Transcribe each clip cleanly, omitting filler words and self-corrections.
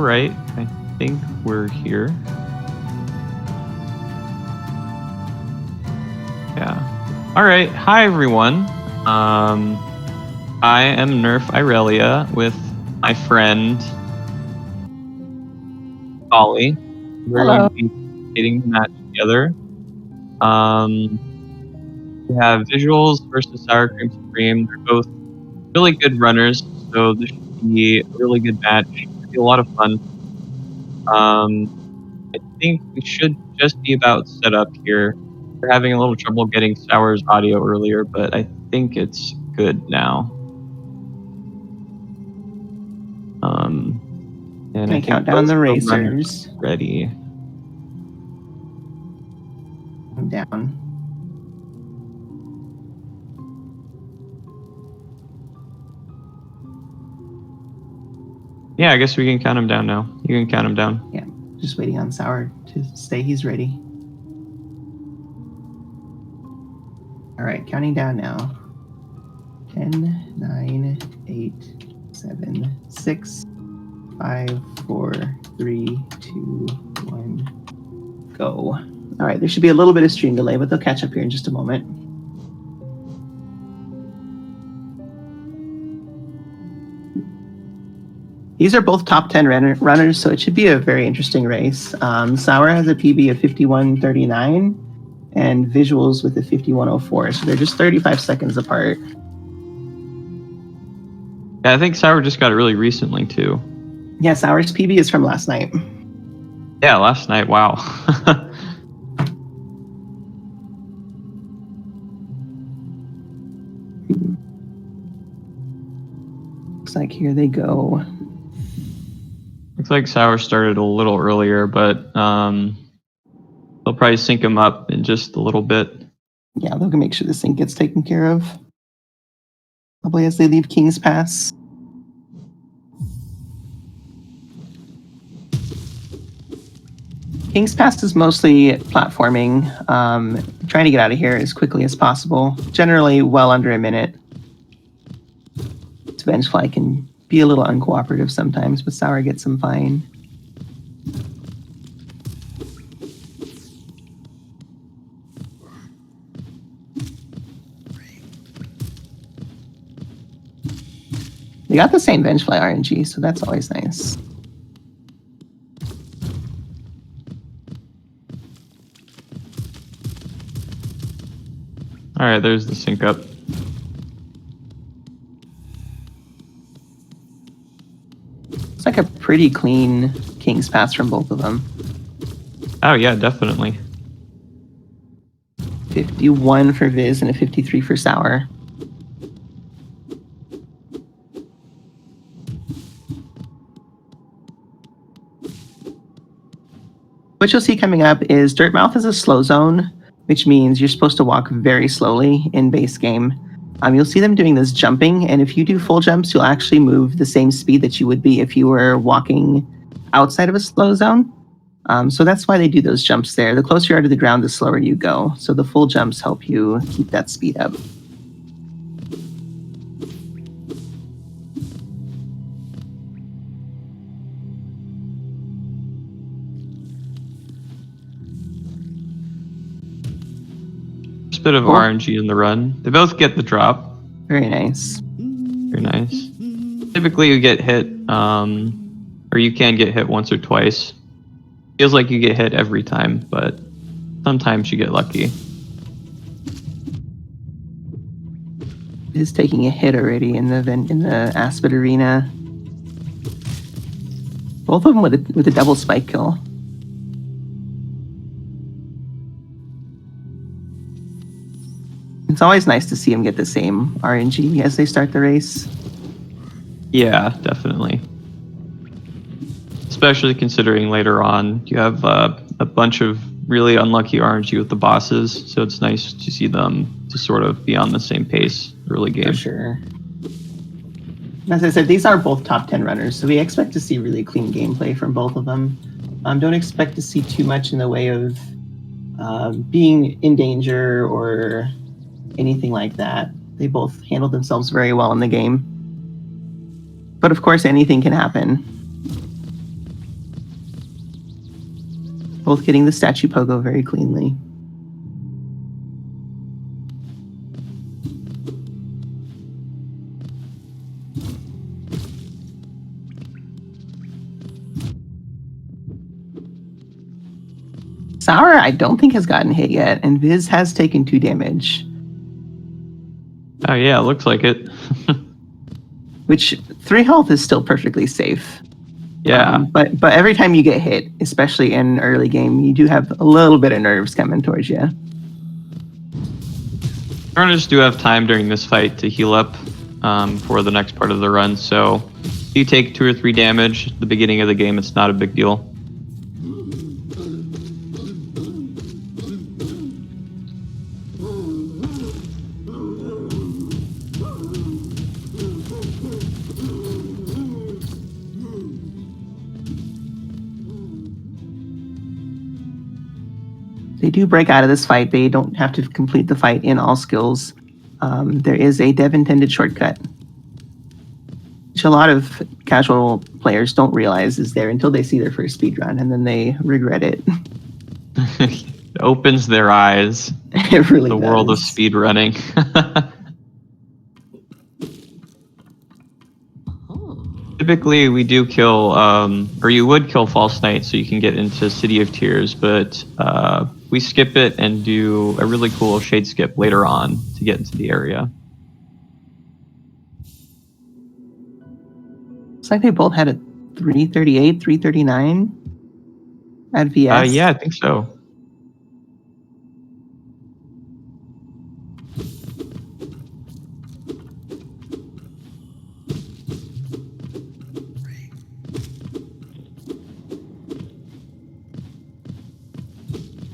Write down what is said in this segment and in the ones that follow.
right, I think we're here. Yeah. All right. Hi, everyone. I am Nerf Irelia with my friend Ollie. We're going to be getting the match together. We have Visuals versus Sour Cream Supreme. They're both really good runners, so this should be a really good match. It'll be a lot of fun. I think we should just be about set up here. We're having a little trouble getting Sour's audio earlier, but I think it's good now. And I count down the racers. Ready. I'm down. Yeah, I guess we can count him down now. You can count him down. Yeah, just waiting on Sour to say he's ready. All right, counting down now. 10, 9, 8, 7, 6, 5, 4, 3, 2, 1, go. All right, there should be a little bit of stream delay, but they'll catch up here in just a moment. These are both top 10 runners, so it should be a very interesting race. Sour has a PB of 51.39 and Visuals with a 51.04, so they're just 35 seconds apart. Yeah, I think Sour just got it really recently, too. Yeah, Sour's PB is from last night. Yeah, last night. Wow. Looks like here they go. Looks like Sour started a little earlier, but they'll probably sync him up in just a little bit. Yeah, they'll make sure the sync gets taken care of. Probably as they leave King's Pass. King's Pass is mostly platforming, trying to get out of here as quickly as possible. Generally well under a minute. Vengefly can be a little uncooperative sometimes, but Sour gets them fine. They got the same Vengefly RNG, so that's always nice. All right, there's the sync up. It's like a pretty clean King's Pass from both of them. Oh yeah, definitely. 51 for Viz and a 53 for Sour. What you'll see coming up is Dirtmouth is a slow zone, which means you're supposed to walk very slowly in base game. You'll see them doing this jumping, and if you do full jumps, you'll actually move the same speed that you would be if you were walking outside of a slow zone. So that's why they do those jumps there. The closer you are to the ground, the slower you go. So the full jumps help you keep that speed up. Just a bit of RNG in the run. They both get the drop. Very nice. Very nice. Typically you get hit, or you can get hit once or twice. Feels like you get hit every time, but sometimes you get lucky. Is taking a hit already in the Aspid Arena. Both of them with a double spike kill. It's always nice to see them get the same RNG as they start the race. Yeah, definitely. Especially considering later on you have a bunch of really unlucky RNG with the bosses, so it's nice to see them to sort of be on the same pace early game. For sure. As I said, these are both top 10 runners, so we expect to see really clean gameplay from both of them. Don't expect to see too much in the way of being in danger or anything like that. They both handled themselves very well in the game. But of course, anything can happen. both getting the statue pogo very cleanly. Sour, I don't think has gotten hit yet, and Viz has taken 2 damage. Oh yeah, it looks like it. Which 3 health is still perfectly safe. Yeah. But every time you get hit, especially in early game, you do have a little bit of nerves coming towards you. Runners do have time during this fight to heal up for the next part of the run, so if you take 2 or 3 damage at the beginning of the game, it's not a big deal. They do break out of this fight. They don't have to complete the fight in all skills. There is a dev-intended shortcut, which a lot of casual players don't realize is there until they see their first speedrun, and then they regret it. It opens their eyes. It really the does. world of speedrunning. Typically, we do kill, or you would kill False Knight so you can get into City of Tears, but we skip it and do a really cool shade skip later on to get into the area. It's like they both had a 338, 339 at VS. Yeah, I think so.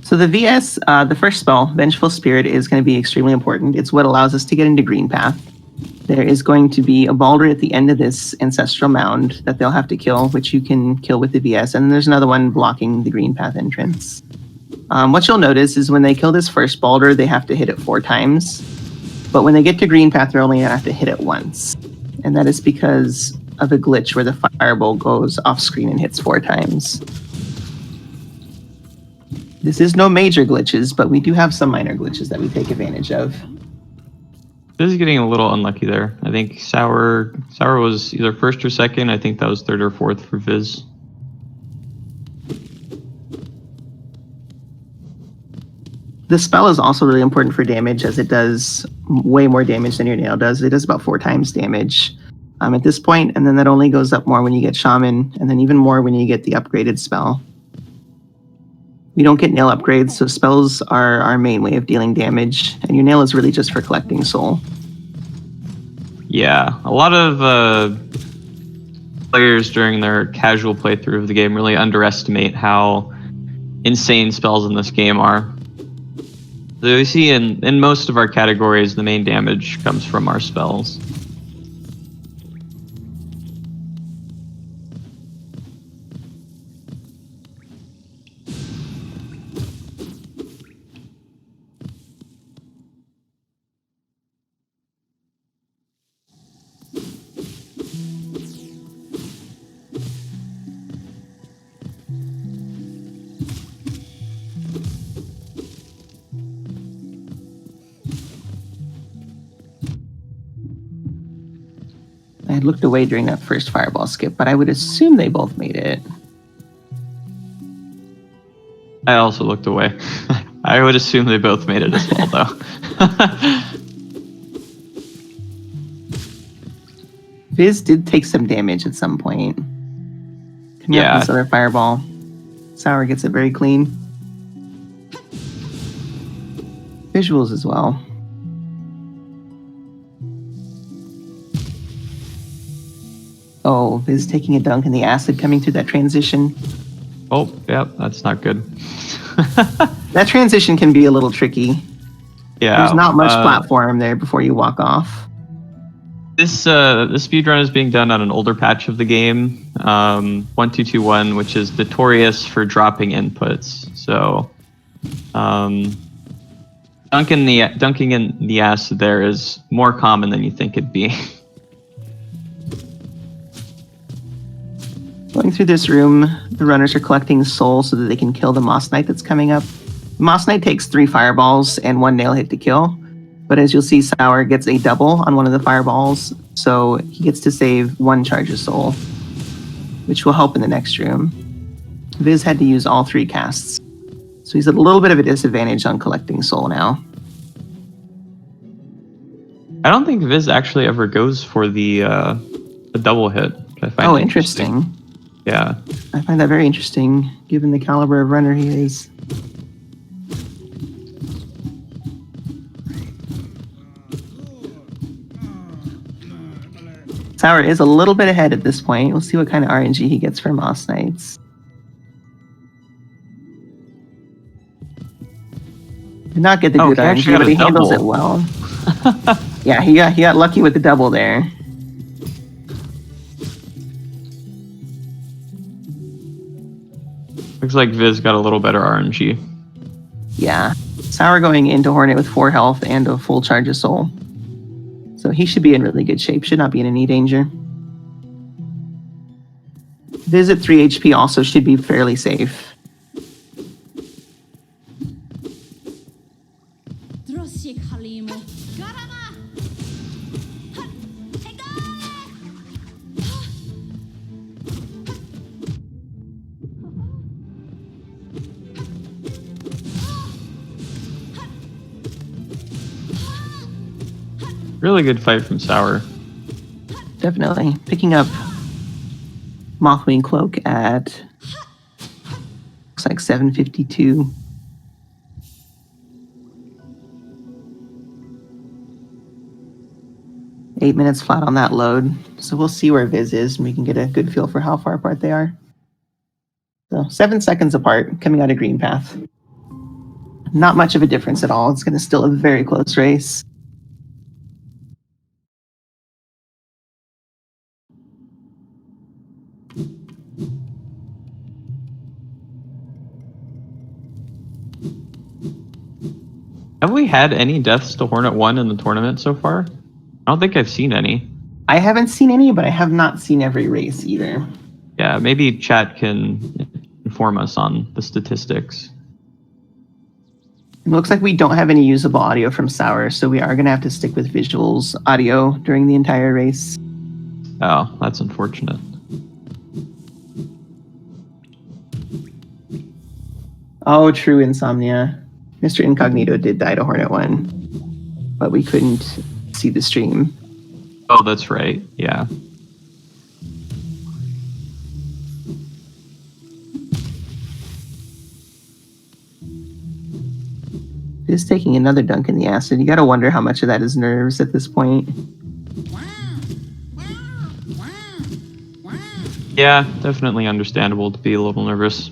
So the VS, the first spell, Vengeful Spirit, is going to be extremely important. It's what allows us to get into Green Path. There is going to be a Balder at the end of this Ancestral Mound that they'll have to kill, which you can kill with the VS, and there's another one blocking the Green Path entrance. What you'll notice is when they kill this first Balder, they have to hit it 4 times. But when they get to Green Path, they're only going to have to hit it once. And that is because of a glitch where the Fireball goes off screen and hits 4 times. This is no major glitches, but we do have some minor glitches that we take advantage of. This is getting a little unlucky there. I think Sour was either first or second. I think that was third or fourth for Viz. The spell is also really important for damage, as it does way more damage than your nail does. It does about 4 times damage at this point, and then that only goes up more when you get Shaman, and then even more when you get the upgraded spell. We don't get nail upgrades, so spells are our main way of dealing damage, and your nail is really just for collecting soul. Yeah, a lot of players during their casual playthrough of the game really underestimate how insane spells in this game are. So we see in most of our categories, the main damage comes from our spells. I had looked away during that first fireball skip, but I would assume they both made it. I also looked away. I would assume they both made it as well, though. Viz did take some damage at some point. Coming up with this other fireball. Sour gets it very clean. Visuals as well. Oh, Viz taking a dunk in the acid coming through that transition. Oh, yeah, that's not good. That transition can be a little tricky. Yeah. There's not much platform there before you walk off. This speedrun is being done on an older patch of the game, 1221, which is notorious for dropping inputs. So, dunking in the acid there is more common than you think it'd be. Going through this room, the runners are collecting soul so that they can kill the Moss Knight that's coming up. The Moss Knight takes 3 fireballs and 1 nail hit to kill, but as you'll see, Sour gets a double on one of the fireballs, so he gets to save 1 charge of soul, which will help in the next room. Viz had to use all 3 casts, so he's at a little bit of a disadvantage on collecting soul now. I don't think Viz actually ever goes for the double hit. I find interesting. Yeah. I find that very interesting, given the caliber of runner he is. Sour is a little bit ahead at this point. We'll see what kind of RNG he gets for Moss Knights. Did not get the good RNG, but he handles it well. Yeah, he got lucky with the double there. Looks like Viz got a little better RNG. Yeah. Sour going into Hornet with 4 health and a full charge of soul. So he should be in really good shape. Should not be in any danger. Viz at 3 HP also should be fairly safe. Really good fight from Sour. Definitely. Picking up Mothwing Cloak at looks like 752. Eight minutes flat on that load. So we'll see where Viz is and we can get a good feel for how far apart they are. So 7 seconds apart coming out of Green Path. Not much of a difference at all. It's going to still a very close race. Have we had any deaths to Hornet 1 in the tournament so far? I don't think I've seen any. I haven't seen any, but I have not seen every race either. Yeah, maybe chat can inform us on the statistics. It looks like we don't have any usable audio from Sour, so we are going to have to stick with visuals audio during the entire race. Oh, that's unfortunate. Oh, true, Insomnia. Mr. Incognito did die to Hornet 1, but we couldn't see the stream. Oh, that's right. Yeah. Just taking another dunk in the acid. You gotta wonder how much of that is nerves at this point. Yeah, definitely understandable to be a little nervous.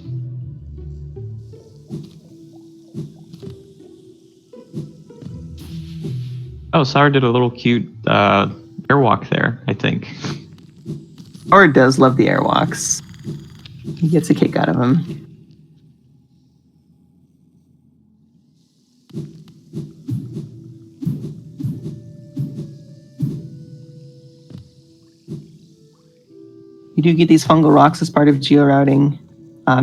Oh, Sour did a little cute airwalk there, I think. Or does love the airwalks. He gets a kick out of them. You do get these fungal rocks as part of geo routing.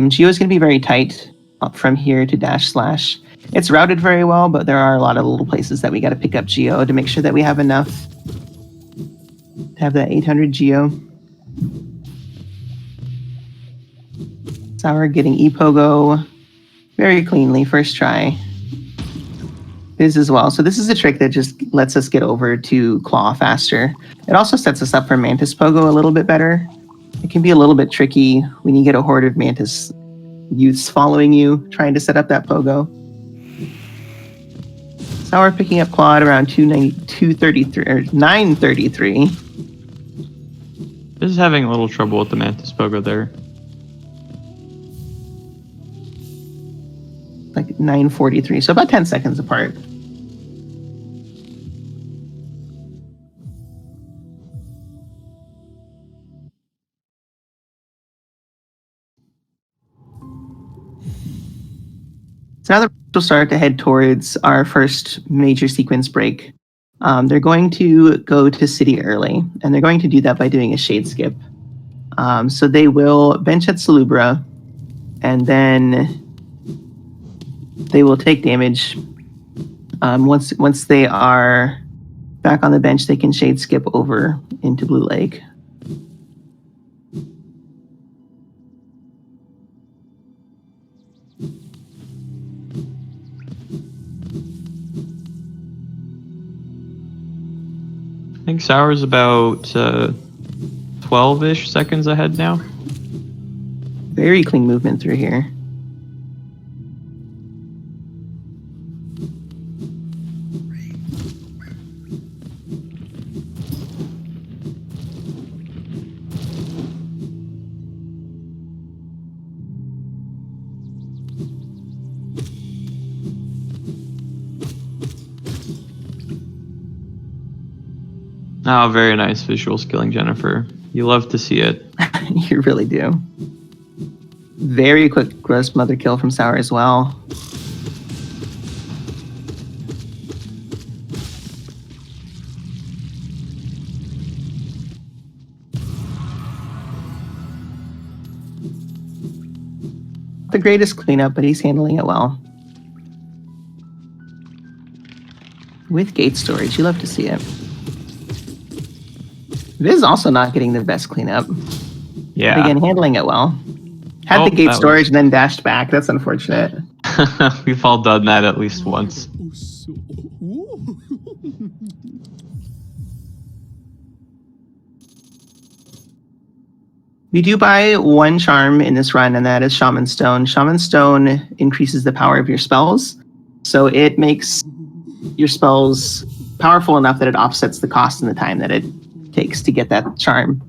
Geo is going to be very tight from here to dash slash. It's routed very well, but there are a lot of little places that we got to pick up geo to make sure that we have enough to have that 800 geo. Sour getting ePogo very cleanly first try. Viz as well. So this is a trick that just lets us get over to Claw faster. It also sets us up for Mantis Pogo a little bit better. It can be a little bit tricky when you get a horde of Mantis youths following you, trying to set up that Pogo. Sour picking up Claw at around 233 or 933. This is having a little trouble with the Mantis Pogo there. Like 943, so about 10 seconds apart. So now the will start to head towards our first major sequence break. They're going to go to City early, and they're going to do that by doing a shade skip. So they will bench at Salubra, and then they will take damage. Once they are back on the bench, they can shade skip over into Blue Lake. I think Sour's about 12-ish seconds ahead now. Very clean movement through here. Oh, very nice visual skilling, Jennifer. You love to see it. You really do. Very quick gross mother kill from Sour as well. The greatest cleanup, but he's handling it well. With gate storage, you love to see it. Viz also not getting the best cleanup. Yeah. But again, handling it well. Had the gate storage and then dashed back. That's unfortunate. We've all done that at least once. We do buy one charm in this run, and that is Shaman Stone. Shaman Stone increases the power of your spells, so it makes your spells powerful enough that it offsets the cost and the time that it takes to get that charm.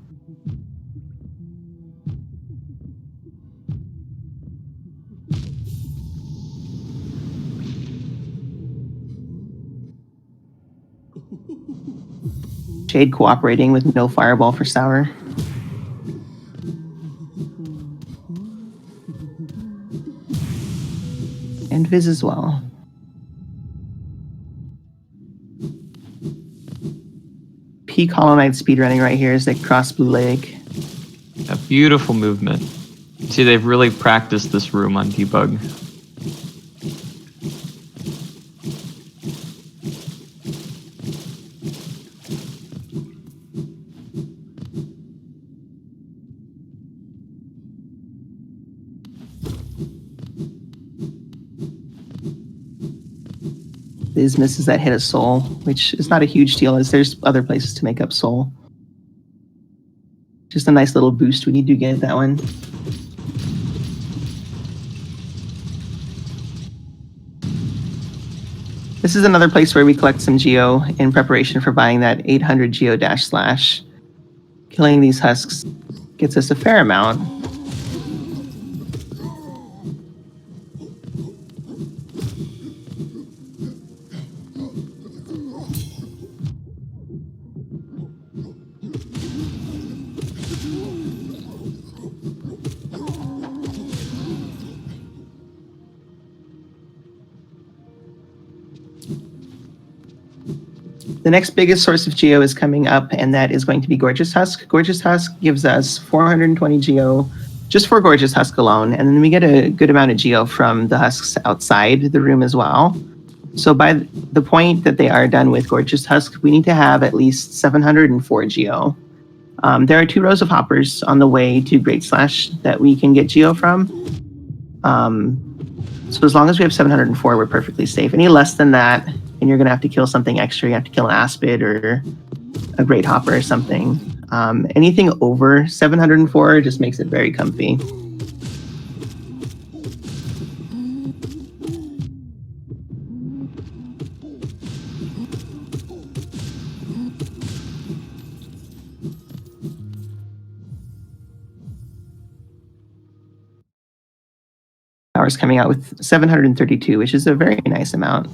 Shade cooperating with no fireball for Sour. And Viz as well. Peak Hollow Knight speedrunning right here as they cross Blue Lake. A beautiful movement. See, they've really practiced this room on debug. Viz misses that hit of soul, which is not a huge deal as there's other places to make up soul. Just a nice little boost when you do get that one. This is another place where we collect some geo in preparation for buying that 800 geo dash slash. Killing these husks gets us a fair amount. The next biggest source of geo is coming up, and that is going to be Gorgeous Husk. Gorgeous Husk gives us 420 geo just for Gorgeous Husk alone, and then we get a good amount of geo from the husks outside the room as well. So by the point that they are done with Gorgeous Husk, we need to have at least 704 geo. There are 2 rows of hoppers on the way to Great Slash that we can get geo from. So as long as we have 704, we're perfectly safe. Any less than that, and you're going to have to kill something extra. You have to kill an Aspid or a Great Hopper or something. Anything over 704 just makes it very comfy. Power's coming out with 732, which is a very nice amount.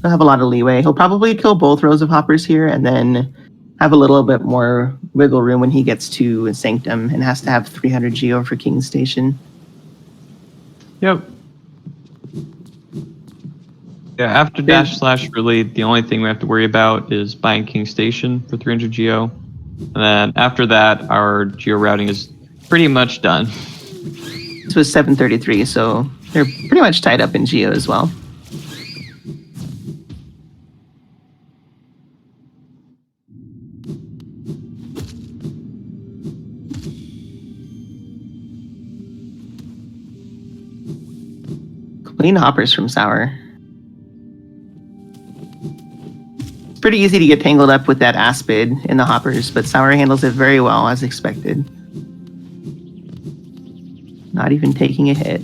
He'll have a lot of leeway. He'll probably kill both rows of hoppers here and then have a little bit more wiggle room when he gets to Sanctum and has to have 300 geo for King's Station. Yep. Yeah, after dash slash, really, the only thing we have to worry about is buying King Station for 300 geo. And then after that, our geo routing is pretty much done. This was 733, so they're pretty much tied up in Geo as well. Clean hoppers from Sour. It's pretty easy to get tangled up with that Aspid in the hoppers, but Sour handles it very well, as expected. Not even taking a hit.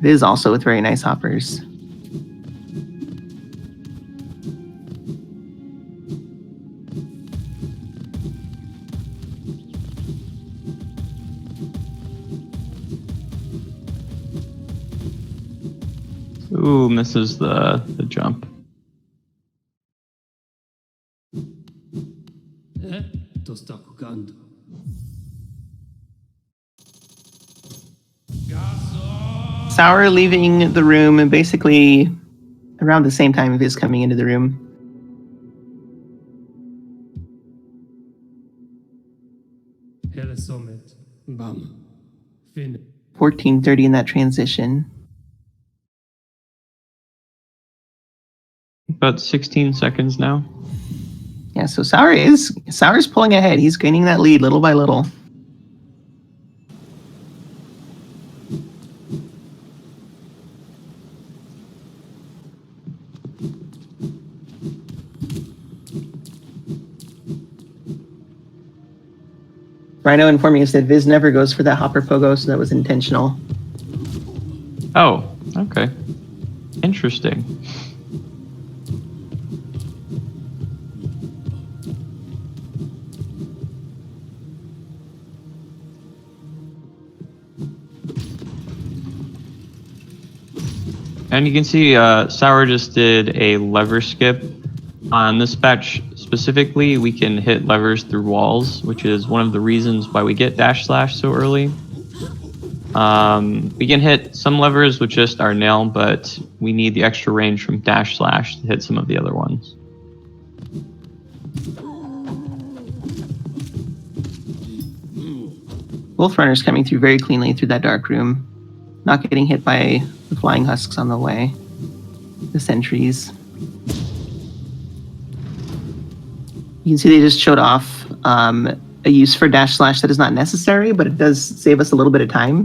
Viz also with very nice hoppers. Ooh, misses the jump. Sour leaving the room and basically around the same time Viz coming into the room. Bam. 14:30 in that transition. About 16 seconds now. Yeah, so Sour's pulling ahead. He's gaining that lead little by little. Rhino informing us that Viz never goes for that hopper pogo, so that was intentional. Oh, okay. Interesting. And you can see Sour just did a lever skip. On this batch specifically, we can hit levers through walls, which is one of the reasons why we get dash slash so early. We can hit some levers with just our nail, but we need the extra range from dash slash to hit some of the other ones. Both runners coming through very cleanly through that dark room, not getting hit by the flying husks on the way, the sentries. You can see they just showed off a use for dash slash that is not necessary, but it does save us a little bit of time.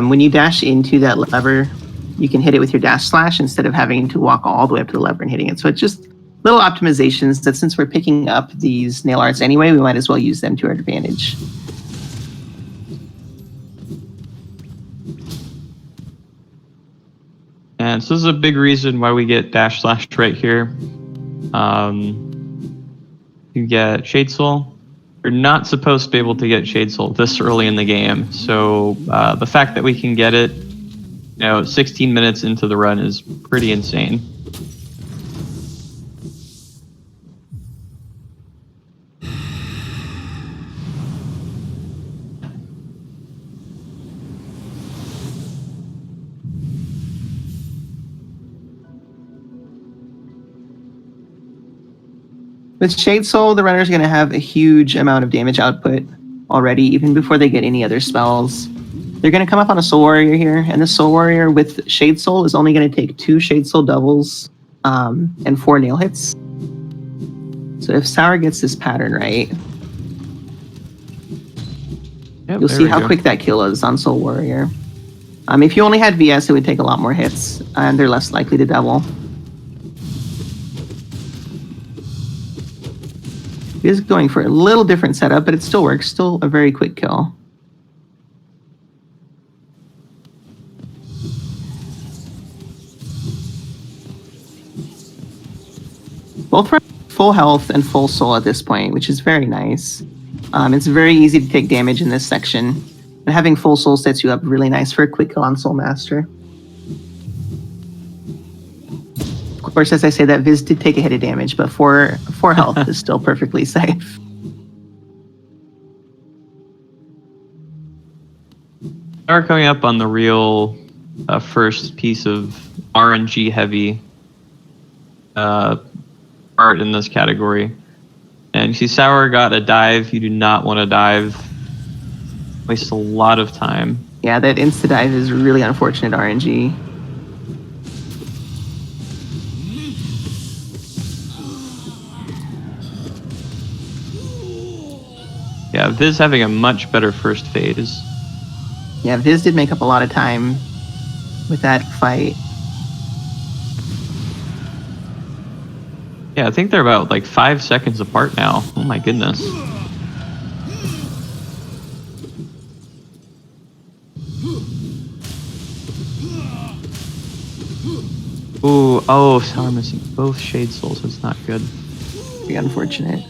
When you dash into that lever, you can hit it with your dash slash instead of having to walk all the way up to the lever and hitting it. So it's just little optimizations that since we're picking up these nail arts anyway, we might as well use them to our advantage. And so this is a big reason why we get dash slash right here. You get Shade Soul. You're not supposed to be able to get Shade Soul this early in the game. So the fact that we can get it, 16 minutes into the run is pretty insane. With Shade Soul, the runners are going to have a huge amount of damage output already, even before they get any other spells. They're going to come up on a Soul Warrior here, and the Soul Warrior with Shade Soul is only going to take 2 Shade Soul doubles and 4 nail hits. So if Sour gets this pattern right, you'll see how quick that kill is on Soul Warrior. If you only had VS, it would take a lot more hits, and they're less likely to double. It is going for a little different setup, but it still works. Still a very quick kill. Both run full health and full soul at this point, which is very nice. It's very easy to take damage in this section. And having full soul sets you up really nice for a quick kill on Soul Master. Of course, as I say that, Viz did take a hit of damage, but 4 health is still perfectly safe. Are coming up on the real first piece of RNG heavy part in this category. And you see Sour got a dive. You do not want to dive. Waste a lot of time. Yeah, that insta-dive is really unfortunate RNG. Yeah, Viz having a much better first phase. Yeah, Viz did make up a lot of time with that fight. Yeah, I think they're about like 5 seconds apart now. Oh my goodness. Ooh, oh, Sour missing both Shade Souls. That's not good. Pretty unfortunate.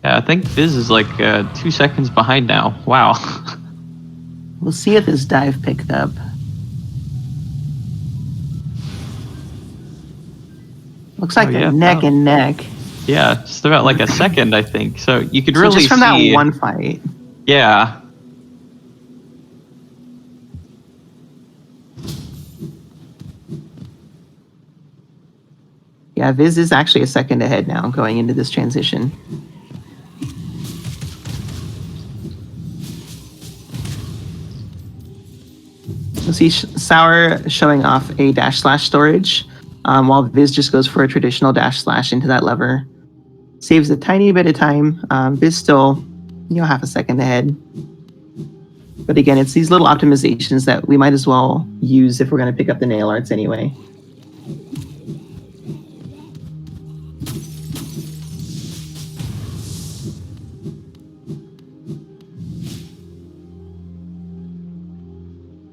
Yeah, I think Viz is like 2 seconds behind now. Wow. We'll see if this dive picked up. Looks like they're neck and neck. Yeah, just about like a second, I think. So you could So really just from see that one fight. Yeah. Yeah, Viz is actually a second ahead now going into this transition. You'll see Sour showing off a / storage, while Viz just goes for a traditional / into that lever. Saves a tiny bit of time. Viz still, half a second ahead. But again, it's these little optimizations that we might as well use if we're going to pick up the nail arts anyway.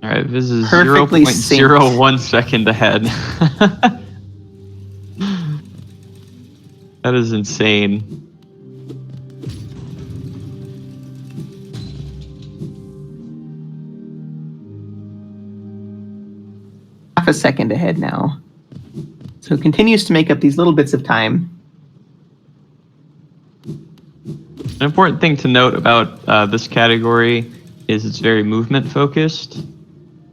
All right, Viz is Perfectly 0.01 second ahead. That is insane. Half a second ahead now. So it continues to make up these little bits of time. An important thing to note about this category is it's very movement focused.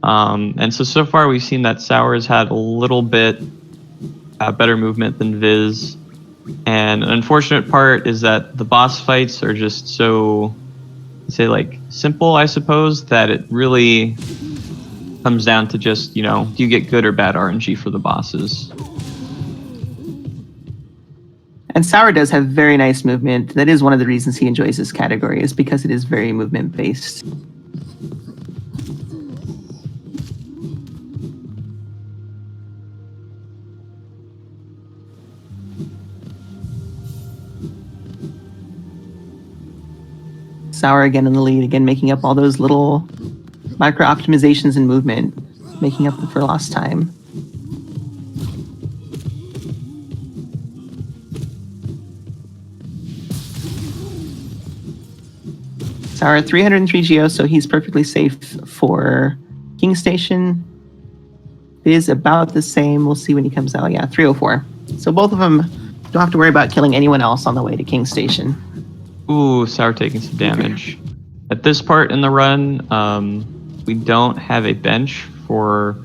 And so far we've seen that Sour has had a little bit better movement than Viz. And an unfortunate part is that the boss fights are just so, like simple, I suppose, that it really comes down to just, do you get good or bad RNG for the bosses? And Sour does have very nice movement. That is one of the reasons he enjoys this category, is because it is very movement based. Sour again in the lead, again making up all those little micro optimizations in movement, making up for lost time. Sour at 303 GO, so he's perfectly safe for King Station. It is about the same. We'll see when he comes out. Yeah, 304. So both of them don't have to worry about killing anyone else on the way to King Station. Ooh, Sour taking some damage. At this part in the run, we don't have a bench for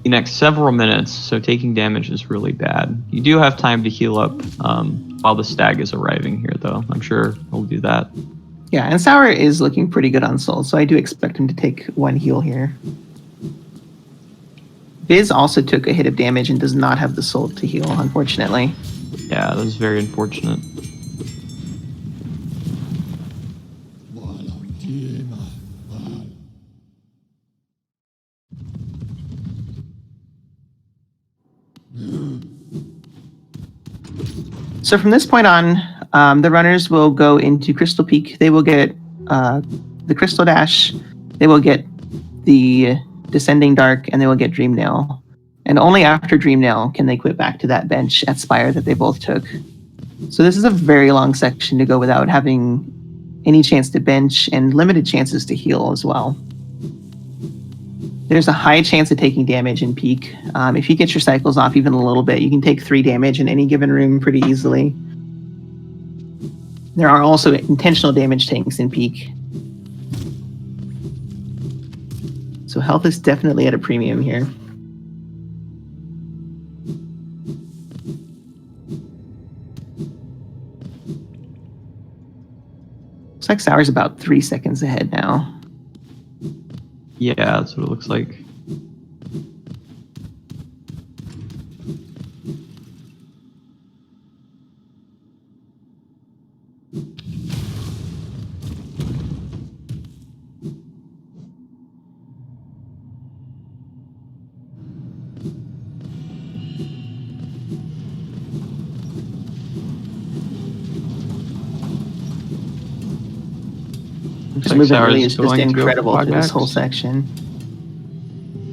the next several minutes, so taking damage is really bad. You do have time to heal up while the stag is arriving here, though. I'm sure he'll do that. Yeah, and Sour is looking pretty good on Soul, so I do expect him to take one heal here. Viz also took a hit of damage and does not have the Soul to heal, unfortunately. Yeah, that was very unfortunate. So from this point on, the runners will go into Crystal Peak. They will get the Crystal Dash, they will get the Descending Dark, and they will get Dream Nail. And only after Dream Nail can they quit back to that bench at Spire that they both took. So this is a very long section to go without having any chance to bench and limited chances to heal as well. There's a high chance of taking damage in Peak. If you get your cycles off even a little bit, you can take 3 damage in any given room pretty easily. There are also intentional damage tanks in Peak. So health is definitely at a premium here. like Sour's about 3 seconds ahead now. Yeah, that's what it looks like. This like movement Sour's really is just going to go for incredible through this Pogax. whole section.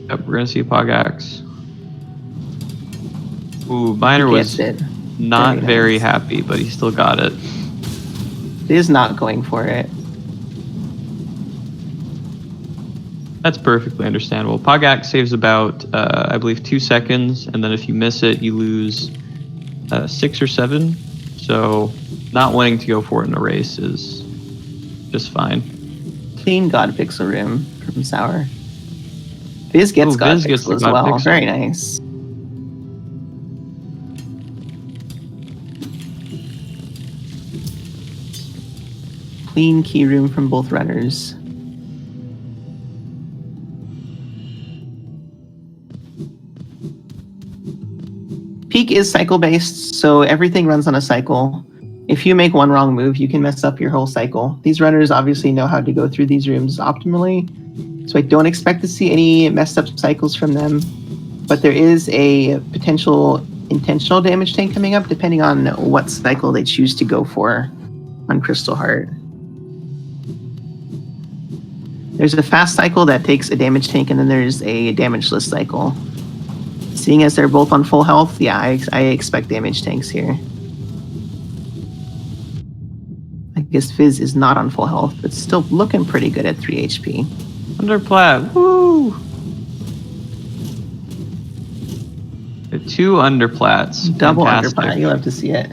Yep, we're gonna see Pogax. Ooh, Miner was Gets it. not very nice. happy, but he still got it. He is not going for it. That's perfectly understandable. Pogax saves about, I believe, 2 seconds, and then if you miss it, you lose 6 or 7. So not wanting to go for it in a race is just fine. Clean God Pixel room from Sour. Viz gets Ooh, God Viz gets Pixel the as God well. Pixel. Very nice. Clean key room from both runners. Peak is cycle based, so everything runs on a cycle. If you make one wrong move, you can mess up your whole cycle. These runners obviously know how to go through these rooms optimally, so I don't expect to see any messed up cycles from them. But there is a potential intentional damage tank coming up depending on what cycle they choose to go for on Crystal Heart. There's a fast cycle that takes a damage tank, and then there's a damageless cycle. Seeing as they're both on full health, yeah, I expect damage tanks here. I guess Fizz is not on full health, but still looking pretty good at 3 HP. Underplat, woo! 2 underplats. Double Fantastic. underplat, you'll have to see it.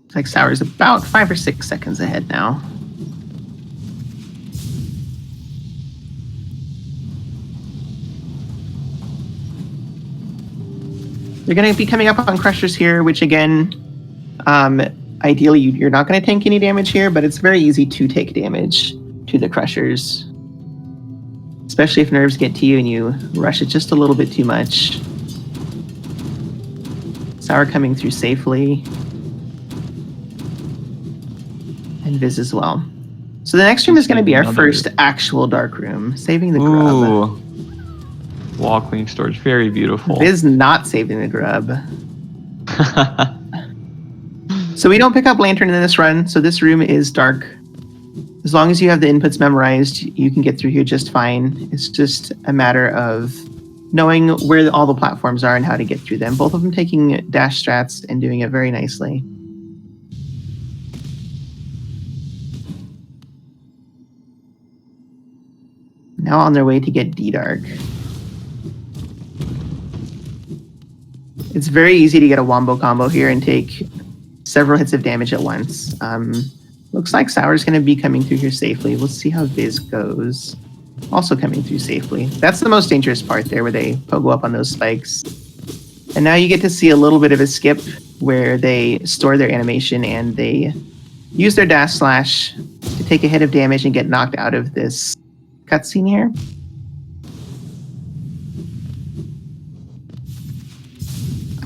Looks like Sour's about 5 or 6 seconds ahead now. They're going to be coming up on Crushers here, which again, ideally you're not going to tank any damage here, but it's very easy to take damage to the Crushers. Especially if nerves get to you and you rush it just a little bit too much. Sour coming through safely. And Viz as well. So the next room is going to be our first actual dark room, saving the grub. Ooh. Wall cleaning storage, very beautiful. Viz not saving the grub. So we don't pick up lantern in this run, so this room is dark. As long as you have the inputs memorized, you can get through here just fine. It's just a matter of knowing where all the platforms are and how to get through them. Both of them taking dash strats and doing it very nicely. Now on their way to get D-Dark. It's very easy to get a wombo combo here and take several hits of damage at once. Looks like Sour's going to be coming through here safely. Let's see how Viz goes. Also coming through safely. That's the most dangerous part there, where they pogo up on those spikes. And now you get to see a little bit of a skip where they store their animation and they use their dash slash to take a hit of damage and get knocked out of this cutscene here.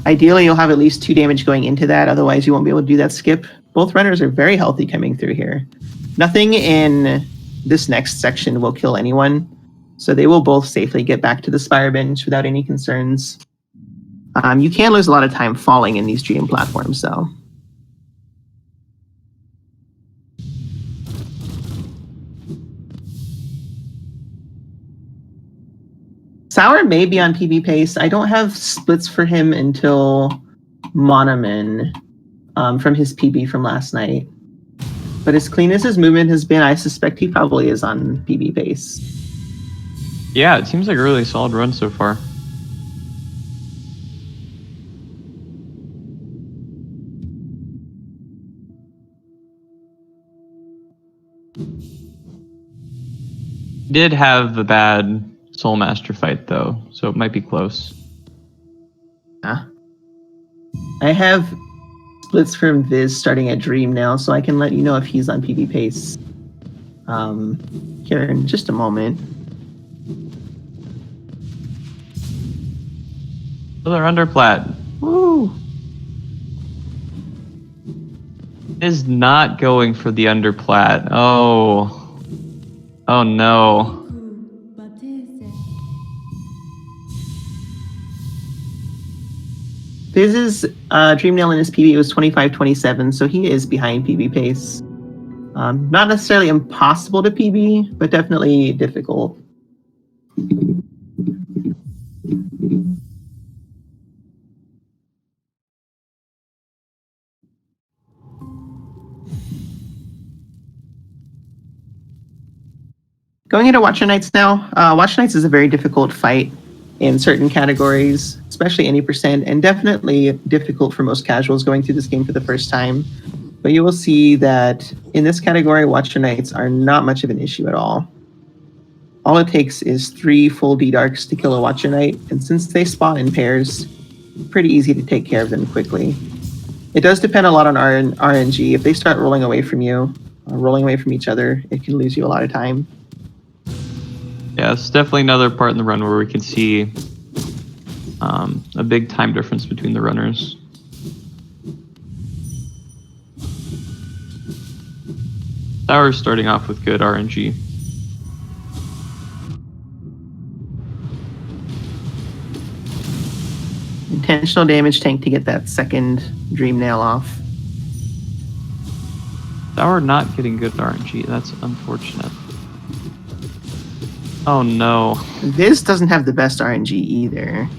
Ideally, you'll have at least 2 damage going into that, otherwise you won't be able to do that skip. Both runners are very healthy coming through here. Nothing in this next section will kill anyone, so they will both safely get back to the Spire bench without any concerns. You can lose a lot of time falling in these dream platforms, though. Sour may be on PB pace. I don't have splits for him until Monoman from his PB from last night. But as clean as his movement has been, I suspect he probably is on PB pace. Yeah, it seems like a really solid run so far. Did have a bad Soul Master fight though, so it might be close. I have splits from Viz starting at Dream now, so I can let you know if he's on PB pace here in just a moment. Another underplat. Woo! Is not going for the underplat. Oh. Oh no. Viz's Dream Nail in his PB was 25-27, so he is behind PB pace. Not necessarily impossible to PB, but definitely difficult. Going into Watcher Knights now. Watcher Knights is a very difficult fight in certain categories, especially any percent, and definitely difficult for most casuals going through this game for the first time. But you will see that in this category, Watcher Knights are not much of an issue at all. All it takes is 3 full D-Darks to kill a Watcher Knight, and since they spawn in pairs, pretty easy to take care of them quickly. It does depend a lot on RNG. If they start rolling away from you, rolling away from each other, it can lose you a lot of time. Yeah, it's definitely another part in the run where we can see a big time difference between the runners. Sour's starting off with good RNG. Intentional damage tank to get that second Dream Nail off. Sour not getting good RNG. That's unfortunate. Oh no. Viz doesn't have the best RNG either.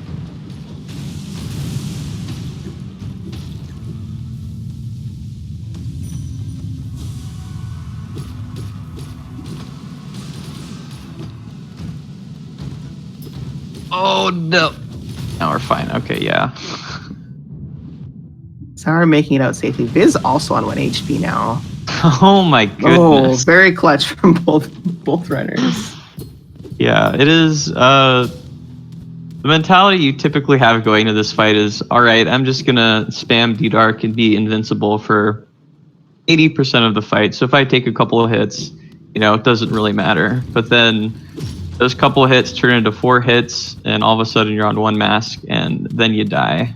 Oh no. Now we're fine. Okay, yeah. Sour making it out safely. Viz also on 1 HP now. Oh my goodness. Oh, very clutch from both runners. Yeah, it is. The mentality you typically have going to this fight is, all right, I'm just gonna spam D-Dark and be invincible for 80% of the fight. So if I take a couple of hits, it doesn't really matter. But then those couple of hits turn into 4 hits, and all of a sudden you're on 1 mask, and then you die.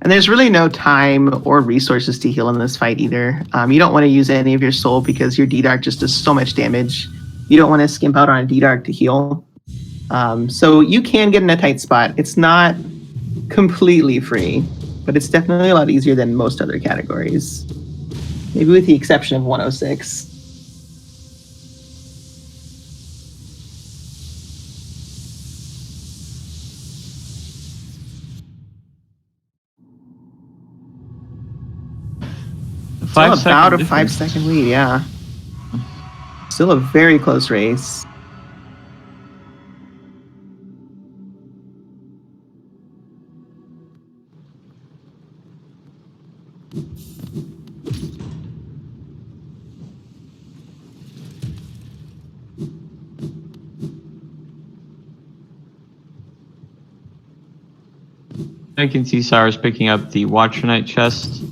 And there's really no time or resources to heal in this fight either. You don't want to use any of your soul because your D-Dark just does so much damage. You don't want to skimp out on a D-Dark to heal. So you can get in a tight spot. It's not completely free, but it's definitely a lot easier than most other categories. Maybe with the exception of 106. Still about a 5-second lead, yeah. Still a very close race. I can see Sour's picking up the Watcher Knight chest.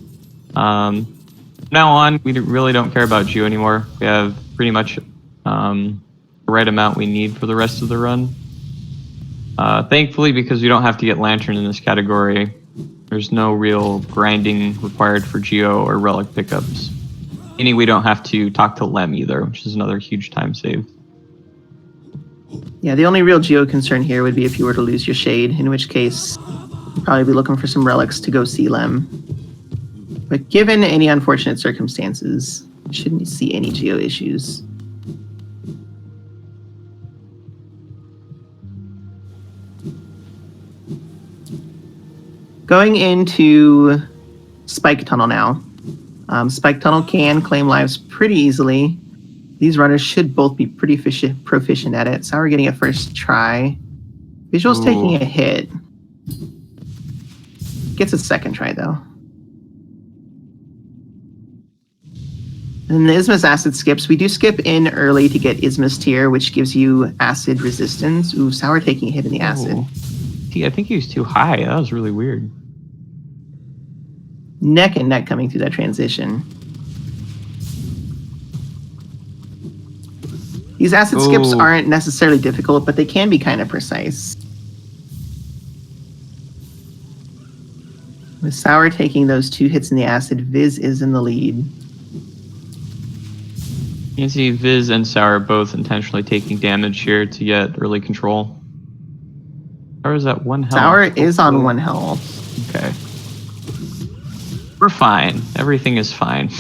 Now on, we really don't care about Geo anymore. We have pretty much the right amount we need for the rest of the run. Thankfully, because we don't have to get Lantern in this category, there's no real grinding required for Geo or Relic pickups. Meaning we don't have to talk to Lem either, which is another huge time save. Yeah, the only real Geo concern here would be if you were to lose your Shade, in which case you'd probably be looking for some relics to go see Lem. But given any unfortunate circumstances, you shouldn't see any Geo issues. Going into Spike Tunnel now. Spike Tunnel can claim lives pretty easily. These runners should both be pretty proficient at it. Sour getting a first try. Visual's taking a hit. Gets a second try though. And the Isthmus acid skips. We do skip in early to get Isthmus tier, which gives you acid resistance. Ooh, Sour taking a hit in the acid. I think he was too high. That was really weird. Neck and neck coming through that transition. These acid skips aren't necessarily difficult, but they can be kind of precise. With Sour taking those 2 hits in the acid, Viz is in the lead. You can see Viz and Sour both intentionally taking damage here to get early control. Sour is at 1 health. Sour is on 1 health. Okay. We're fine. Everything is fine.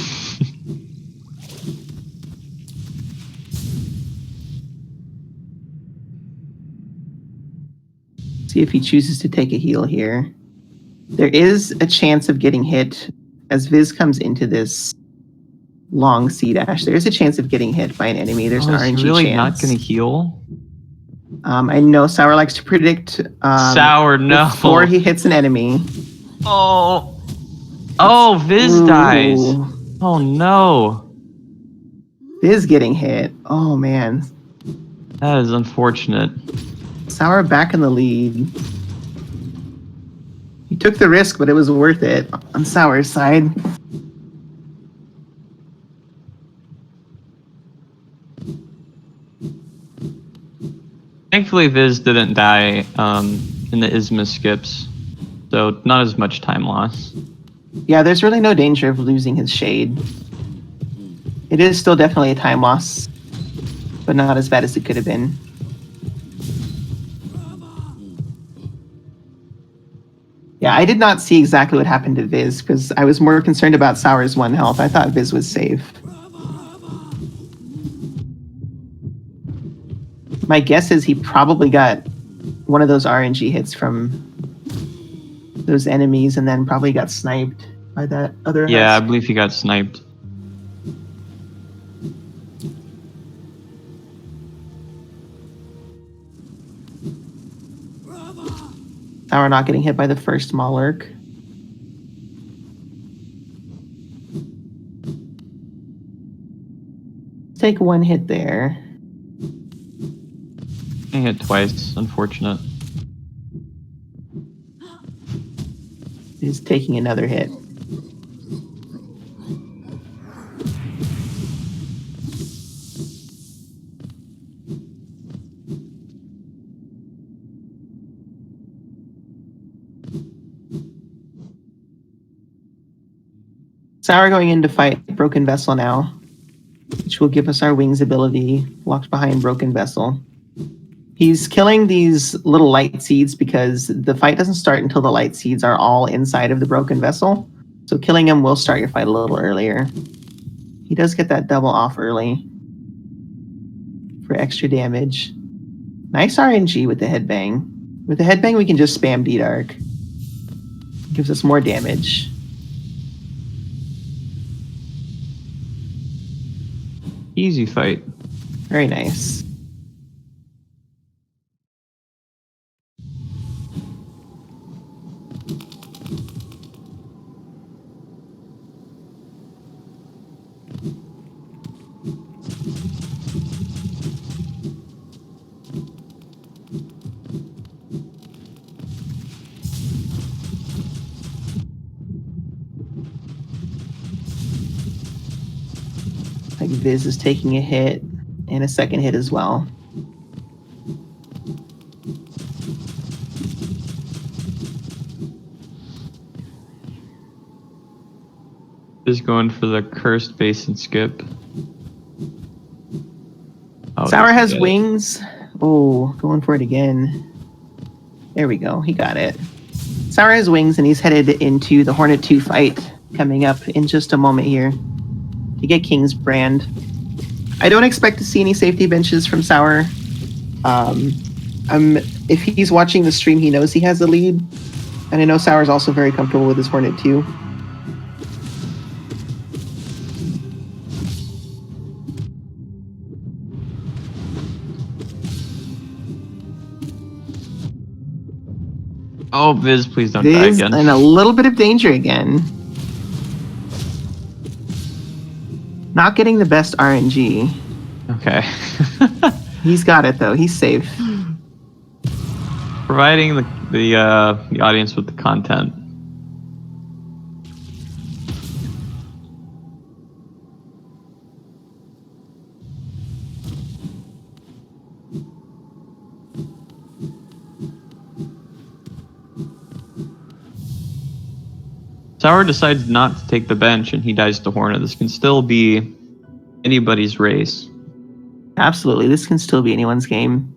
See if he chooses to take a heal here. There is a chance of getting hit as Viz comes into this long C dash. There is a chance of getting hit by an enemy. There's an RNG really chance. Not going to heal? I know Sour likes to predict Sour, no. before he hits an enemy. Oh, Viz dies. Oh no. Viz getting hit. Oh man. That is unfortunate. Sour back in the lead. He took the risk, but it was worth it on Sour's side. Thankfully, Viz didn't die in the Isthmus skips, so not as much time loss. Yeah, there's really no danger of losing his shade. It is still definitely a time loss, but not as bad as it could have been. Yeah, I did not see exactly what happened to Viz because I was more concerned about Sour's 1 health. I thought Viz was safe. My guess is he probably got one of those RNG hits from those enemies and then probably got sniped by that other Yeah, husk. I believe he got sniped. Sour not getting hit by the first Malark. Take 1 hit there. He hit twice, unfortunate. He's taking another hit. Sour going in to fight Broken Vessel now, which will give us our wings ability, locked behind Broken Vessel. He's killing these little light seeds because the fight doesn't start until the light seeds are all inside of the Broken Vessel. So killing him will start your fight a little earlier. He does get that double off early for extra damage. Nice RNG with the headbang. With the headbang, we can just spam D-Dark. Gives us more damage. Easy fight. Very nice. Like Viz is taking a hit and a second hit as well. Is going for the cursed basin skip. Oh, Sour has wings. Oh, going for it again. There we go. He got it. Sour has wings and he's headed into the Hornet 2 fight coming up in just a moment here to get King's Brand. I don't expect to see any safety benches from Sour. If he's watching the stream, he knows he has a lead. And I know Sour's also very comfortable with his Hornet 2. Oh, Viz, please don't die Viz again. in a little bit of danger again. Not getting the best RNG. Okay. He's got it, though. He's safe. Providing the audience with the content. Sour decides not to take the bench and he dies to Hornet. This can still be anybody's race. Absolutely. This can still be anyone's game.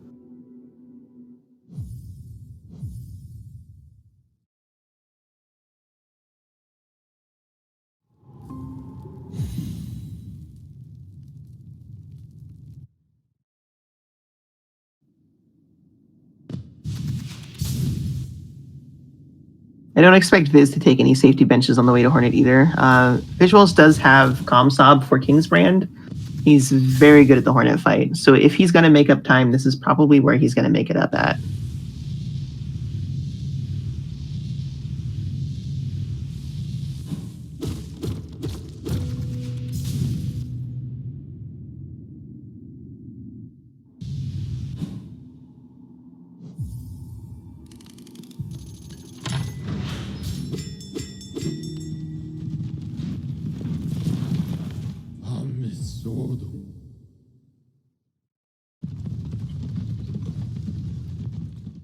I don't expect Viz to take any safety benches on the way to Hornet either. Visuals does have Comsob for King's Brand. He's very good at the Hornet fight. So if he's going to make up time, this is probably where he's going to make it up at.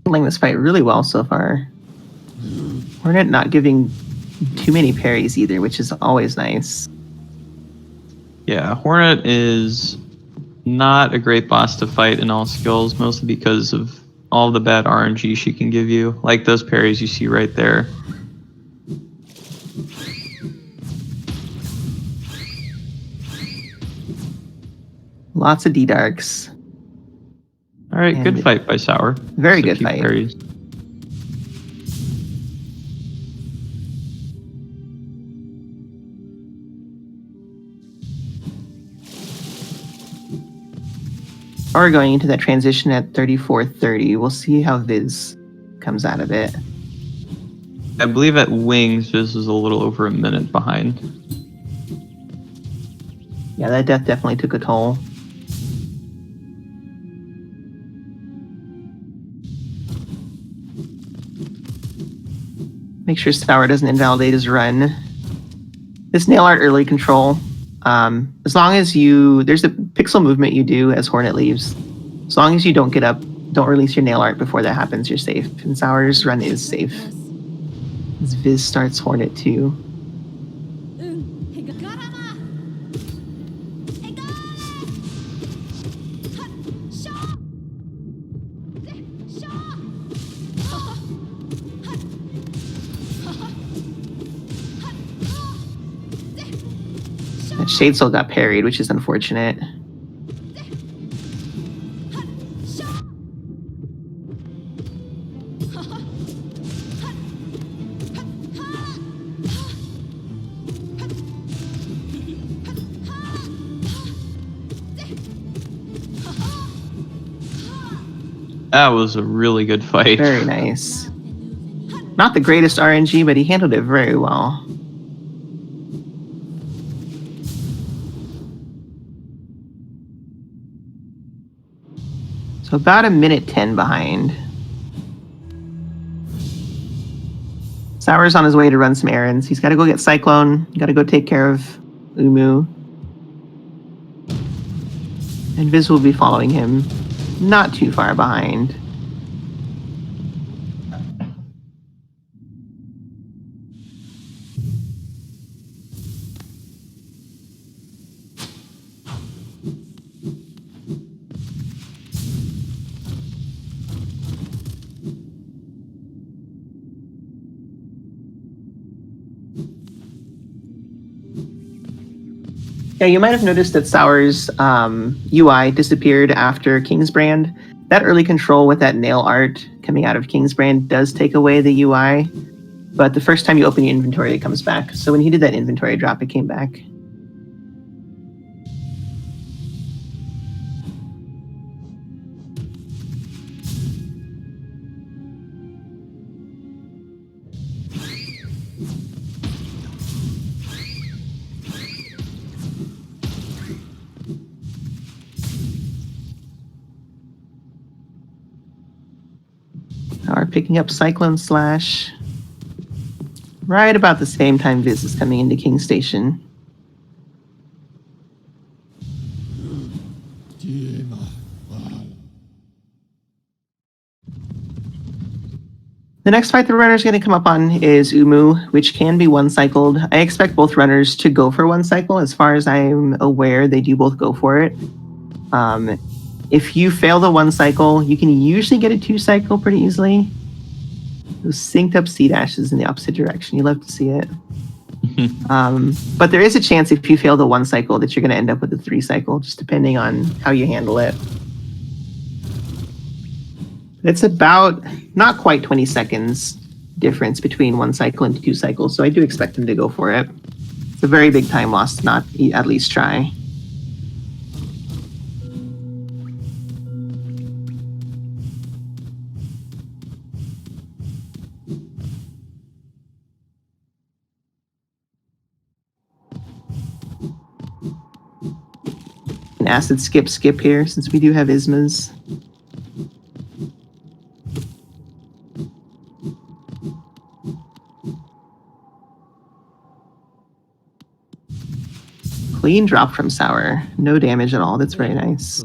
Handling this fight really well so far. Hornet not giving too many parries either, which is always nice. Yeah, Hornet is not a great boss to fight in all skills, mostly because of all the bad RNG she can give you, like those parries you see right there. Lots of D-Darks. All right, good fight by Sour. Very good fight. Parries. We're going into that transition at 34:30. We'll see how Viz comes out of it. I believe at Wings, Viz is a little over a minute behind. Yeah, that death definitely took a toll. Make sure Sour doesn't invalidate his run. This nail art early control. As long as there's a pixel movement you do as Hornet leaves. As long as you don't get up, don't release your nail art before that happens, you're safe. And Sour's run is safe. As Viz starts Hornet too. Shade Soul got parried, which is unfortunate. That was a really good fight. Very nice. Not the greatest RNG, but he handled it very well. So about a minute 10 behind. Sour's on his way to run some errands. He's got to go get Cyclone. Got to go take care of Umu. And Viz will be following him. Not too far behind. Yeah, you might have noticed that Sour's UI disappeared after King's Brand. That early control with that nail art coming out of King's Brand does take away the UI, but the first time you open your inventory, it comes back. So when he did that inventory drop, it came back. picking up Cyclone Slash right about the same time Viz is coming into King Station. The next fight the runner's going to come up on is Umu, which can be one-cycled. I expect both runners to go for one cycle. As far as I'm aware, they do both go for it. If you fail the one cycle, you can usually get a two cycle pretty easily. Those synced up C dashes in the opposite direction. You love to see it. But there is a chance if you fail the one cycle that you're going to end up with a three cycle, just depending on how you handle it. It's about not quite 20 seconds difference between one cycle and two cycles, so I do expect them to go for it. It's a very big time loss to not at least try. An acid skip here, since we do have Ismas. Clean drop from Sour. No damage at all. That's very nice.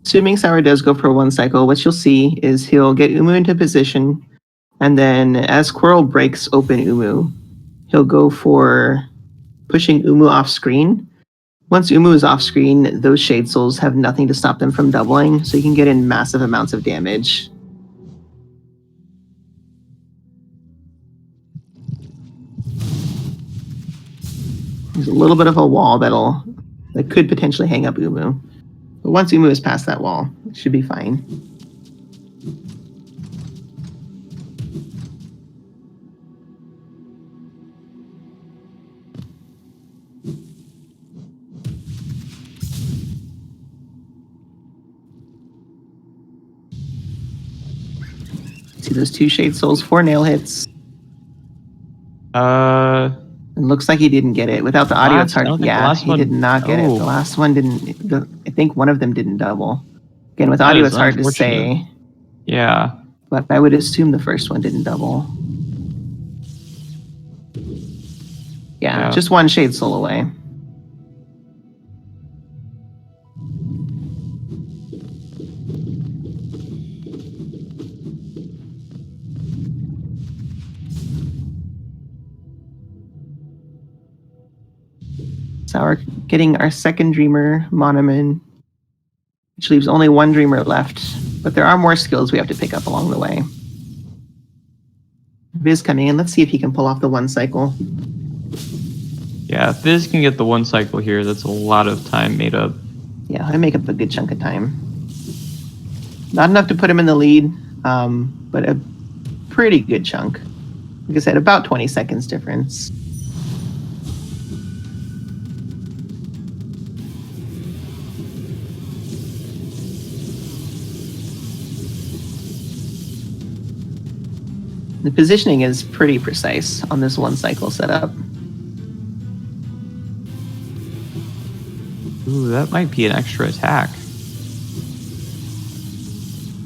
Assuming Sour does go for one cycle, what you'll see is he'll get Umu into position, and then as Quirrell breaks open Umu, he'll go for pushing Umu off screen. Once Umu is off screen, those Shade Souls have nothing to stop them from doubling, so you can get in massive amounts of damage. There's a little bit of a wall that could potentially hang up Umu. But once Umu is past that wall, it should be fine. See those two Shade Souls, 4 nail hits. It looks like he didn't get it. Without the audio, it's hard. Yeah, he did not get it. The last one didn't. I think one of them didn't double. Again, with audio, it's hard to say. Yeah. But I would assume the first one didn't double. Yeah, just one Shade Soul away. Sour getting our second Dreamer, Monoman, which leaves only one Dreamer left. But there are more skills we have to pick up along the way. Viz coming in. Let's see if he can pull off the one cycle. Yeah, if Viz can get the one cycle here, that's a lot of time made up. Yeah, I make up a good chunk of time. Not enough to put him in the lead, but a pretty good chunk. Like I said, about 20 seconds difference. The positioning is pretty precise on this one cycle setup. Ooh, that might be an extra attack.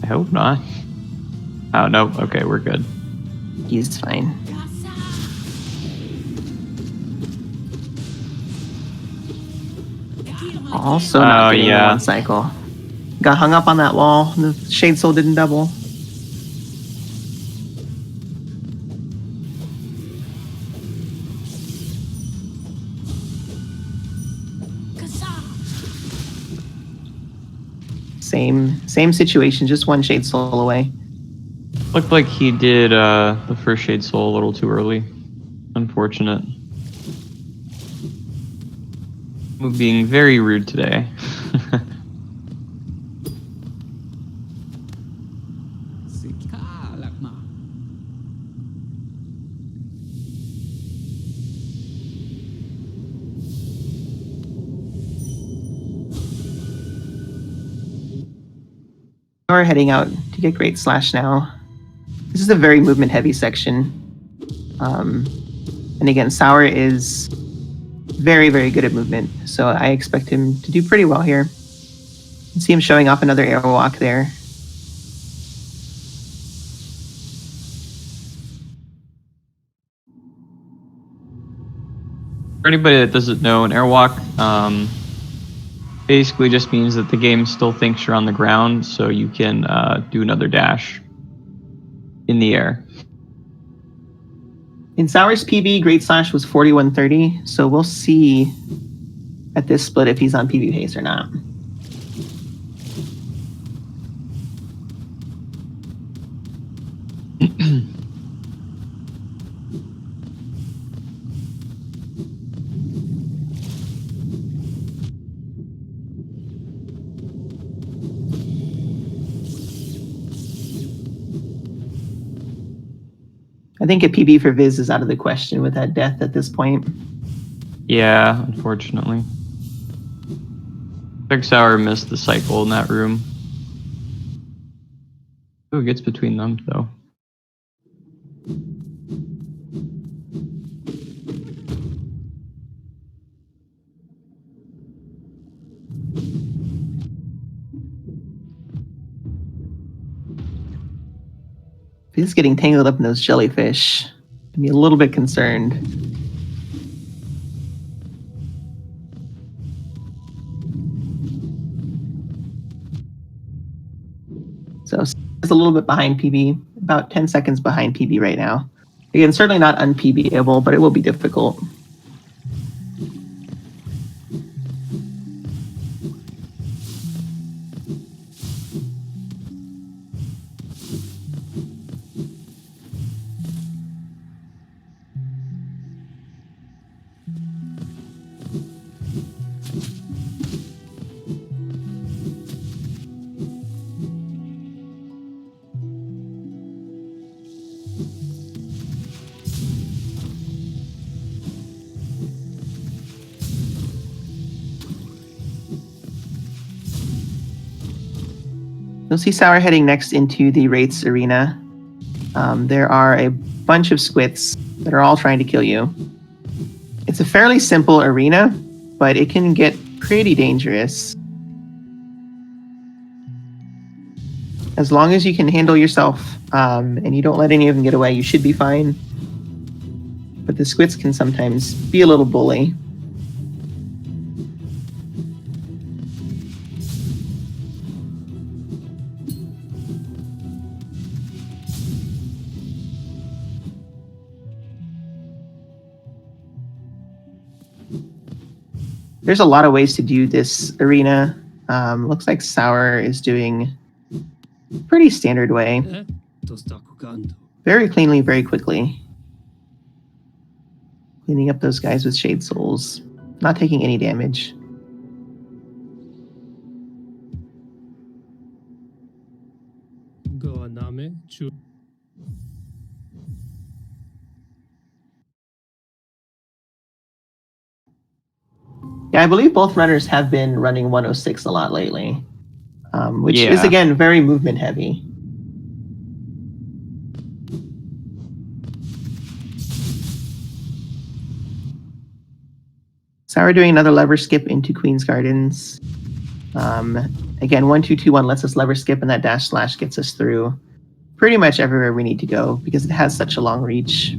I hope not. Oh, no. Okay, we're good. He's fine. Also not getting the one cycle. Got hung up on that wall. The Shade Soul didn't double. Same situation, just one Shade Soul away. Looked like he did the first Shade Soul a little too early. Unfortunate. We're being very rude today. We're heading out to get Great Slash now. This is a very movement-heavy section. And again, Sour is very, very good at movement, so I expect him to do pretty well here. You see him showing off another airwalk there. For anybody that doesn't know, an airwalk basically just means that the game still thinks you're on the ground, so you can do another dash in the air. In Sour's PB, Great Slash was 4130, so we'll see at this split if he's on PB pace or not. I think a PB for Viz is out of the question with that death at this point. Yeah, unfortunately. Big Sour missed the cycle in that room. Ooh, it gets between them, though. Viz getting tangled up in those jellyfish. I'd be a little bit concerned. So it's a little bit behind PB, about 10 seconds behind PB right now. Again, certainly not un-PBable, but it will be difficult. You'll see Sour heading next into the Wraiths Arena. There are a bunch of squits that are all trying to kill you. It's a fairly simple arena, but it can get pretty dangerous. As long as you can handle yourself and you don't let any of them get away, you should be fine. But the squits can sometimes be a little bully. There's a lot of ways to do this arena. Looks like Sour is doing pretty standard way. Very cleanly, very quickly. Cleaning up those guys with Shade Souls. Not taking any damage. Yeah, I believe both runners have been running 106 a lot lately, which is, again, very movement heavy. Sour doing another lever skip into Queen's Gardens. Again, 1-2-2-1 lets us lever skip, and that dash slash gets us through pretty much everywhere we need to go because it has such a long reach.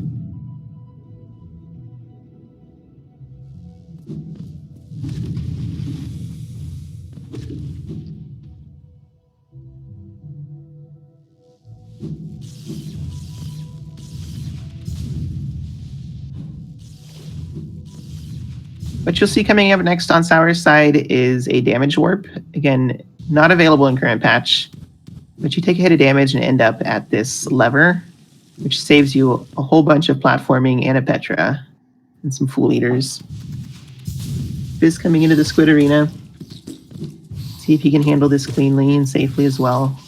What you'll see coming up next on Sour's side is a damage warp. Again, not available in current patch, but you take a hit of damage and end up at this lever, which saves you a whole bunch of platforming and a Petra and some Fool Eaters. Viz coming into the Squid Arena. See if he can handle this cleanly and safely as well.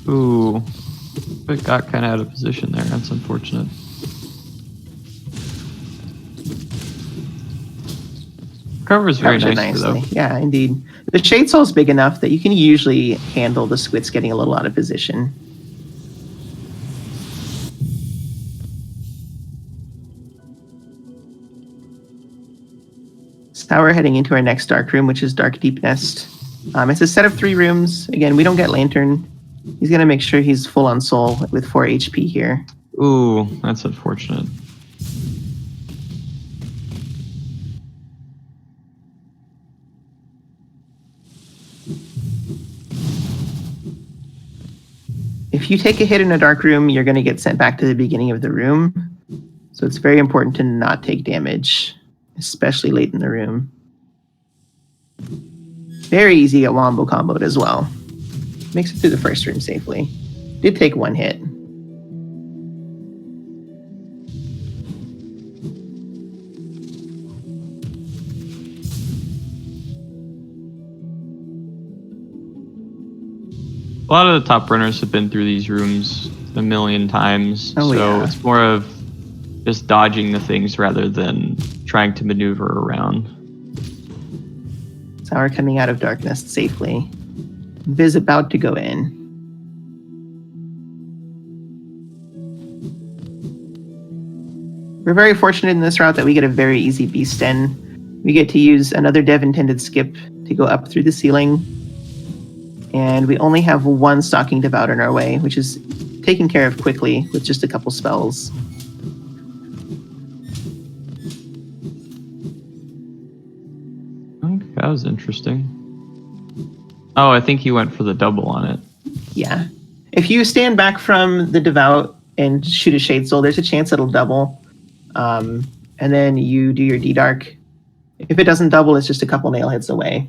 Ooh, but got kind of out of position there. That's unfortunate. covers very Covers it nicely, though. nicely. Yeah, indeed. The Shade Soul is big enough that you can usually handle the squits getting a little out of position. So now we're heading into our next dark room, which is Dark Deep Nest. It's a set of 3 rooms. Again, we don't get Lantern. He's going to make sure he's full on soul with 4 HP here. Ooh, that's unfortunate. If you take a hit in a dark room, you're going to get sent back to the beginning of the room. So it's very important to not take damage, especially late in the room. Very easy to get wombo comboed as well. Makes it through the first room safely. Did take 1 hit. A lot of the top runners have been through these rooms a million times, Oh, so yeah. it's more of just dodging the things rather than trying to maneuver around. So we're coming out of darkness safely. Viz about to go in. We're very fortunate in this route that we get a very easy beast den. We get to use another dev intended skip to go up through the ceiling. And we only have 1 stalking devout in our way, which is taken care of quickly with just a couple spells. Okay, that was interesting. Oh, I think he went for the double on it. Yeah. If you stand back from the devout and shoot a Shade Soul, there's a chance it'll double. And then you do your D-Dark. If it doesn't double, it's just a couple nail hits away.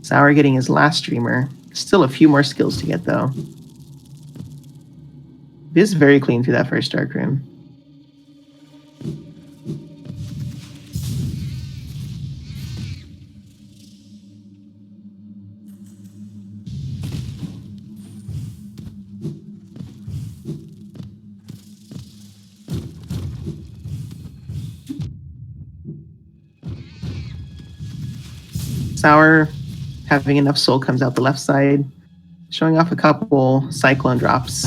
Sour getting his last streamer. Still a few more skills to get, though. Viz very clean through that first dark room. Sour, having enough soul, comes out the left side, showing off a couple cyclone drops.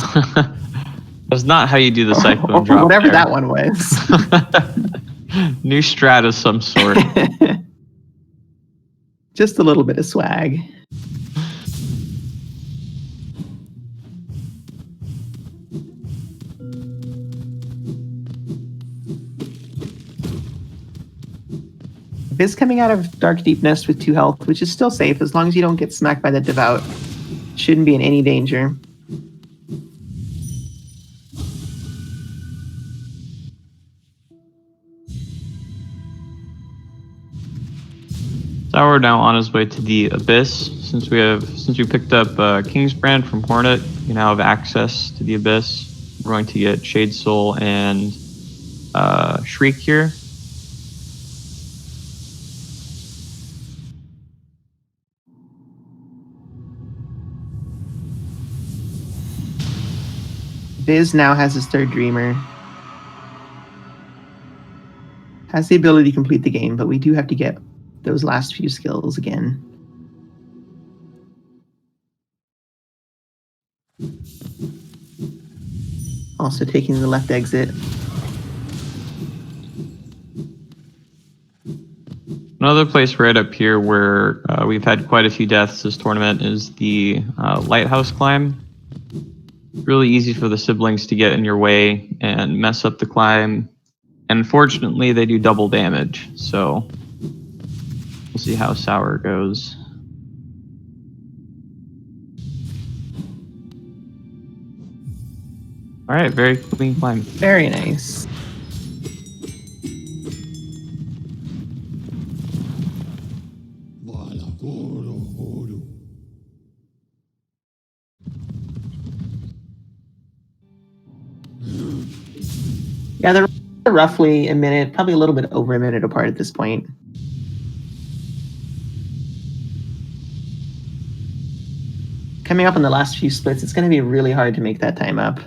That's not how you do the cyclone drop. Whatever there. that one was. New strat of some sort. Just a little bit of swag. Viz coming out of Dark Deep Nest with 2 health, which is still safe as long as you don't get smacked by the Devout. Shouldn't be in any danger. Sour now on his way to the Abyss. Since we picked up King's Brand from Hornet, you now have access to the Abyss. We're going to get Shade Soul and Shriek here. Viz now has his 3rd Dreamer. Has the ability to complete the game, but we do have to get those last few skills again. Also taking the left exit. Another place right up here where we've had quite a few deaths this tournament is the Lighthouse Climb. Really easy for the siblings to get in your way and mess up the climb. And unfortunately, they do double damage, so we'll see how Sour goes. All right, very clean climb. Very nice. Yeah, they're roughly a minute, probably a little bit over a minute apart at this point. Coming up on the last few splits, it's going to be really hard to make that time up.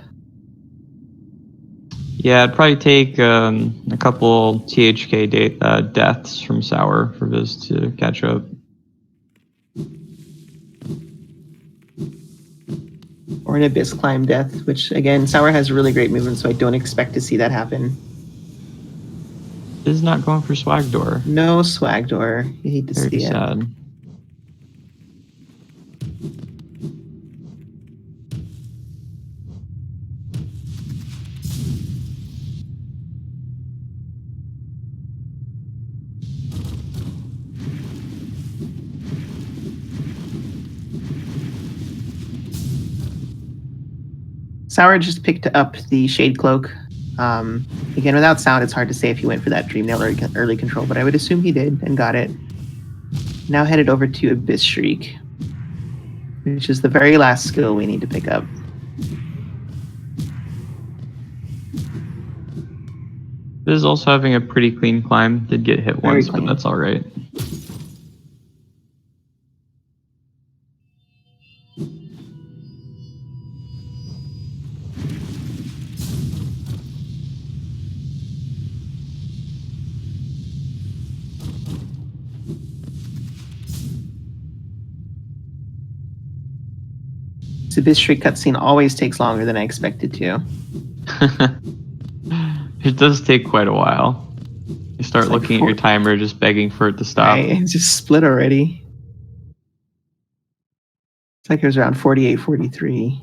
Yeah, it'd probably take a couple THK deaths from Sour for Viz to catch up. Or an Abyss Climb death, which, again, Sour has really great movement, so I don't expect to see that happen. Viz not going for Swag Door. No Swag Door. You hate to Very see it. sad. Sour just picked up the Shade Cloak. Again, without sound, it's hard to say if he went for that Dreamnail early control, but I would assume he did and got it. Now headed over to Abyss Shriek, which is the very last skill we need to pick up. Viz is also having a pretty clean climb. Did get hit Very once, clean. but that's all right. This Abyss Shriek cutscene always takes longer than I expected to. It does take quite a while. You start It's like looking at your timer, just begging for it to stop. Right, it's just split already. It's like it was around 48, 43.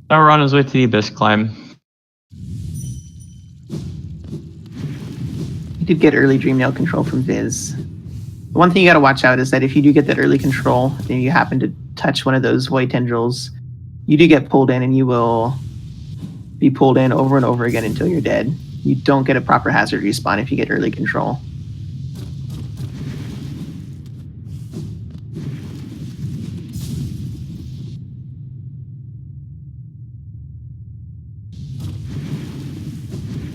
Now we're on his way to the Abyss Climb. You did get early Dreamnail control from Viz. The one thing you got to watch out is that if you do get that early control and you happen to touch one of those void tendrils, you do get pulled in and you will be pulled in over and over again until you're dead. You don't get a proper hazard respawn if you get early control.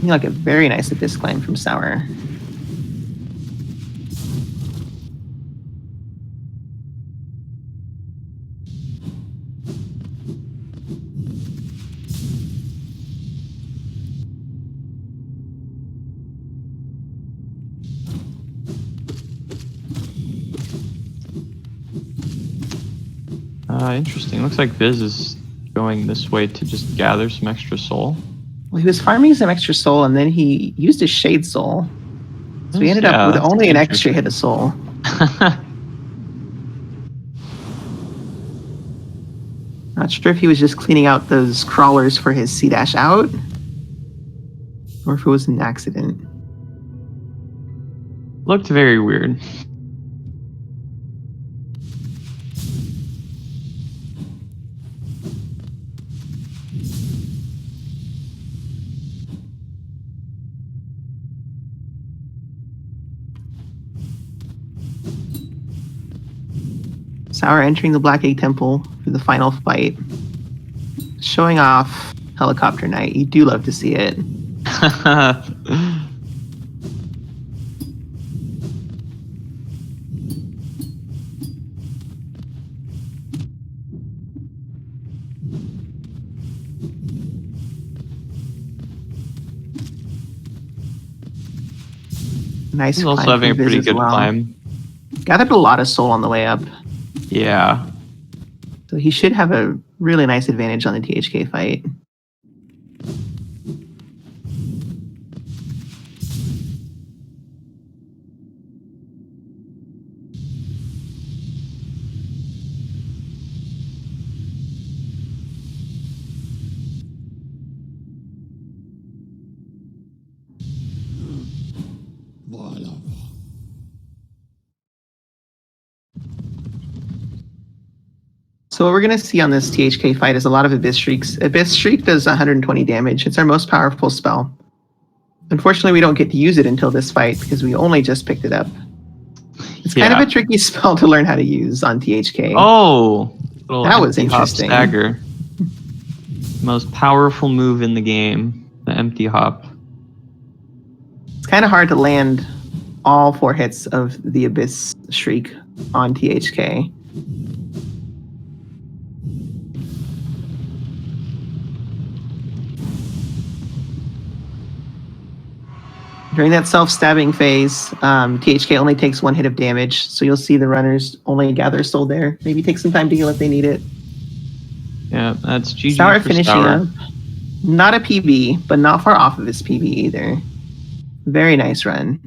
You like a very nice Abyss Climb from Sour. Interesting. Looks like Viz is going this way to just gather some extra soul. Well, he was farming some extra soul, and then he used his Shade Soul. So he ended up with that's only an extra interesting. hit of soul. Not sure if he was just cleaning out those crawlers for his C-dash out, or if it was an accident. Looked very weird. Sour entering the Black Egg Temple for the final fight. Showing off Helicopter Knight. You do love to see it. Nice He's also climb having a from Viz pretty as good well. climb. Gathered a lot of soul on the way up. Yeah. So he should have a really nice advantage on the THK fight. So what we're going to see on this THK fight is a lot of Abyss Shrieks. Abyss Shriek does 120 damage. It's our most powerful spell. Unfortunately, we don't get to use it until this fight because we only just picked it up. It's kind of a tricky spell to learn how to use on THK. Oh! That was empty hop interesting. Stagger. Most powerful move in the game. The empty hop. It's kind of hard to land all 4 hits of the Abyss Shriek on THK. During that self-stabbing phase, THK only takes 1 hit of damage, so you'll see the runners only gather soul there. Maybe take some time to heal if they need it. Yeah, that's GG Sour for finishing Sour. up. Not a PB, but not far off of his PB either. Very nice run.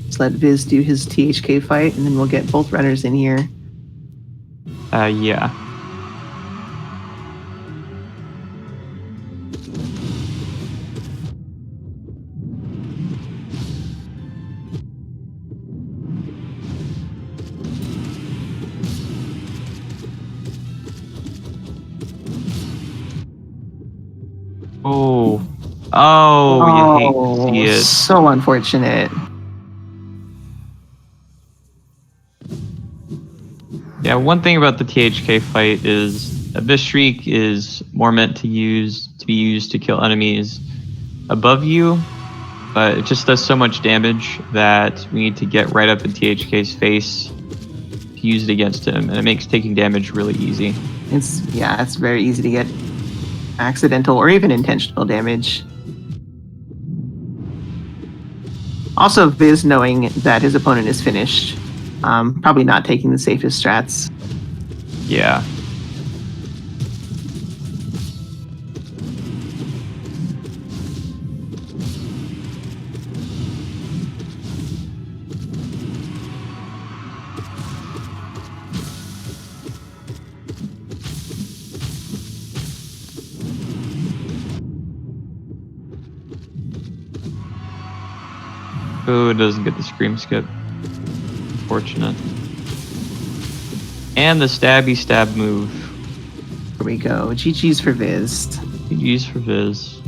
Let's let Viz do his THK fight, and then we'll get both runners in here. Yeah. Oh, you hate to see it. So unfortunate. Yeah, one thing about the THK fight is Abyss Shriek is more meant to be used to kill enemies above you, but it just does so much damage that we need to get right up in THK's face to use it against him, and it makes taking damage really easy. It's very easy to get accidental or even intentional damage. Also, Viz knowing that his opponent is finished, probably not taking the safest strats. Yeah. Ooh, it doesn't get the scream skip. Unfortunate. And the stabby stab move. Here we go. GG's for Viz. GG's for Viz.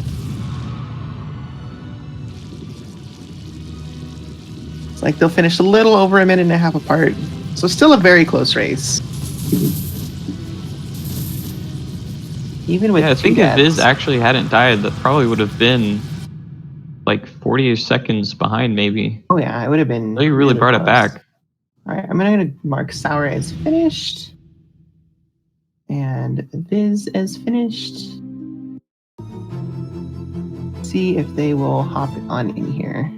It's like they'll finish a little over a minute and a half apart. So still a very close race. Even with Yeah, I think two if Viz deaths. actually hadn't died, that probably would have been like 40 seconds behind, maybe. Oh yeah, it would have been. They really brought it close. back. All right, I'm gonna mark Sour as finished, and Viz as finished. See if they will hop on in here.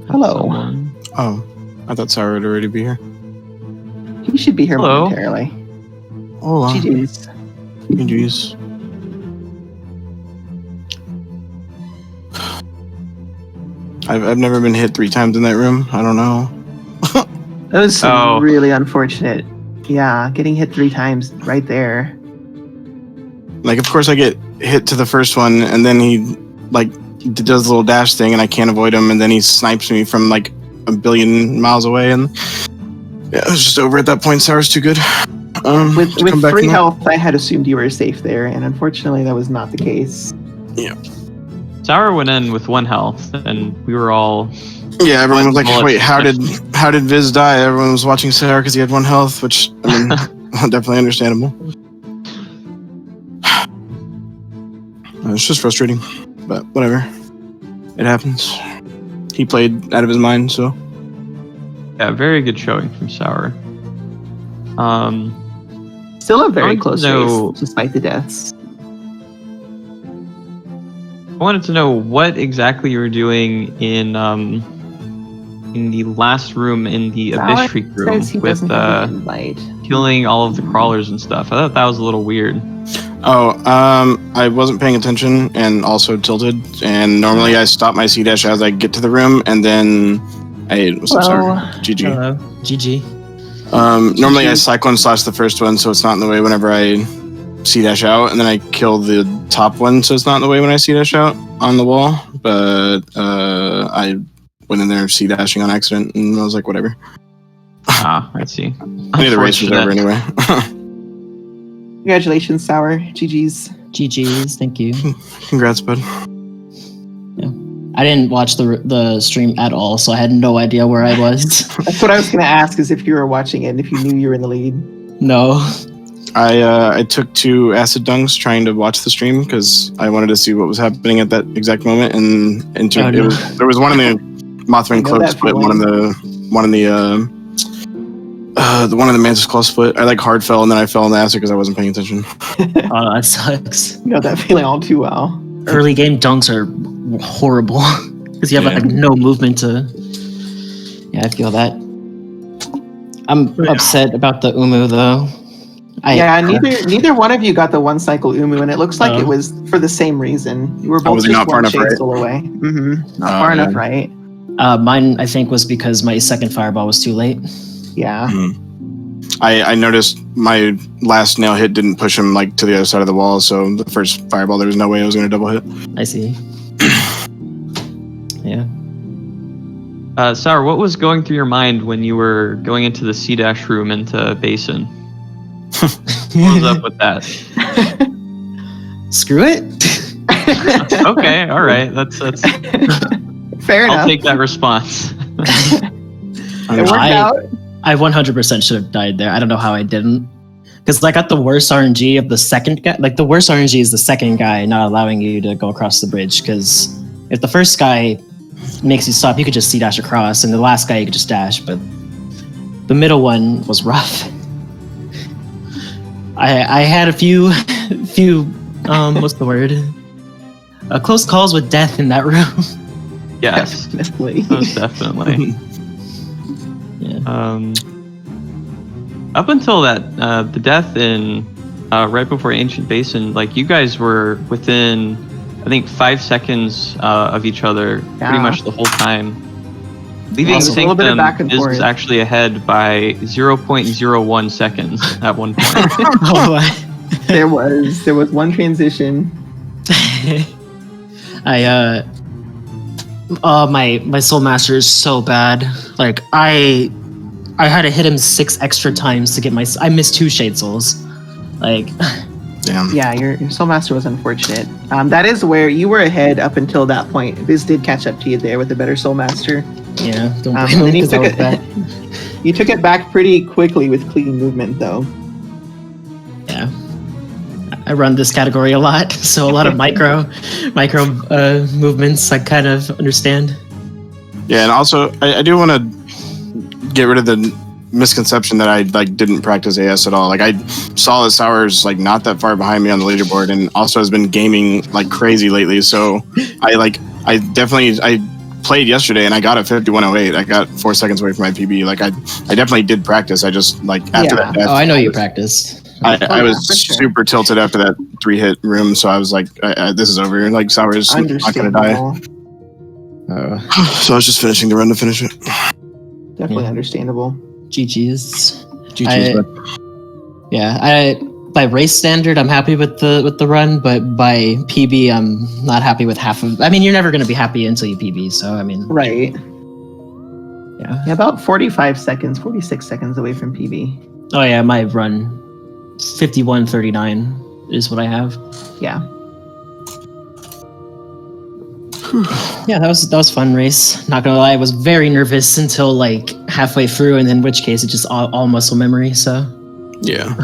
Hello. Someone. Oh, I thought Sarah would already be here. He should be here Hello. momentarily. Oh, wow. GG's. GG's. I've never been hit 3 times in that room. I don't know. That was Oh. really unfortunate. Yeah, getting hit 3 times right there. Like, of course, I get hit to the first one, and then he does a little dash thing, and I can't avoid him, and then he snipes me from like a billion miles away, and yeah, it was just over at that point. Sarah's too good. With to come back 3 from that. health, I had assumed you were safe there, and unfortunately, that was not the case. Sour went in with 1 health, and we were all. Yeah, everyone was like, Bullets. "Wait, how did Viz die?" Everyone was watching Sarah because he had 1 health, which I mean, definitely understandable. It's just frustrating, but whatever. It happens. He played out of his mind, so. Yeah, very good showing from Sour. Still a very wanted to close know- race, despite the deaths. I wanted to know what exactly you were doing in the last room in the Abyss Shriek room Says he with doesn't have an invite. killing all of the crawlers and stuff. I thought that was a little weird. Oh, I wasn't paying attention and also tilted. And normally I stop my C dash as I get to the room, and then what's up, Hello. Sarah? GG. Hello. GG. Normally I cyclone slash the first one, so it's not in the way whenever I C dash out, and then I kill the top one, so it's not in the way when I C dash out on the wall. But I went in there C dashing on accident, and I was like, whatever. Ah, I see. I knew the race was over anyway. Congratulations, Sour. GG's. GG's, thank you. Congrats, bud. I didn't watch the stream at all, so I had no idea where I was. That's what I was going to ask, is if you were watching it and if you knew you were in the lead. No. I took 2 acid dunks trying to watch the stream because I wanted to see what was happening at that exact moment, and there was one in the Mothman cloak split, one in the Mantis claw split. I like hard fell, and then I fell in the acid because I wasn't paying attention. Oh, that sucks. You know that feeling all too well. Early game dunks are horrible because you have like no movement to. Yeah, I feel that. I'm upset about the Umu though. Neither one of you got the 1 cycle Umu, and it looks like it was for the same reason. You were both just one shade soul away. Mm-hmm. Not far enough, right? Mine, I think, was because my second fireball was too late. Yeah. Mm-hmm. I noticed my last nail hit didn't push him like to the other side of the wall, so the first fireball there was no way I was going to double hit. I see. Yeah. Sour, what was going through your mind when you were going into the C-dash room into Basin? What was up with that? Screw it. Okay, all right. That's fair enough. I'll take that response. It worked out. I 100% should have died there. I don't know how I didn't. Because I got the worst RNG of the second guy. Like, the worst RNG is the second guy not allowing you to go across the bridge. Because if the first guy makes you stop, you could just C-dash across. And the last guy, you could just dash. But the middle one was rough. I had a few what's the word? Close calls with death in that room. Yes, Definitely. most definitely. Yeah. Up until that, the death in right before Ancient Basin, like you guys were within, I think, 5 seconds of each other pretty much the whole time. Leaving Sanctum is actually ahead by 0.01 seconds at one point. There was one transition. My Soul Master is so bad. Like I had to hit him 6 extra times to get I missed 2 Shade Souls. Like, damn. Yeah, your Soul Master was unfortunate. That is where you were ahead up until that point. Viz did catch up to you there with a better Soul Master. Yeah, don't blame him, you took it back pretty quickly with clean movement, though. Yeah. I run this category a lot, so a lot of micro movements I kind of understand. Yeah, and also I do want to get rid of the misconception that I didn't practice AS at all. Like, I saw that Sour's like not that far behind me on the leaderboard, and also has been gaming like crazy lately. So I played yesterday and I got a 5108. I got 4 seconds away from my PB. Like, I definitely did practice. I just after that death, I know you practiced. I was super tilted after that 3-hit room, so I was like, this is over. Like, Sour's not gonna die. So I was just finishing the run to finish it. Definitely understandable. GG's. GG's, by race standard, I'm happy with the run, but by PB, I'm not happy with half of. I mean, you're never going to be happy until you PB. So I mean, right? Yeah, about 46 seconds away from PB. Oh yeah, my run, 51:39 is what I have. Yeah. Yeah, that was fun race. Not gonna lie, I was very nervous until like halfway through, and in which case it's just all muscle memory. So yeah.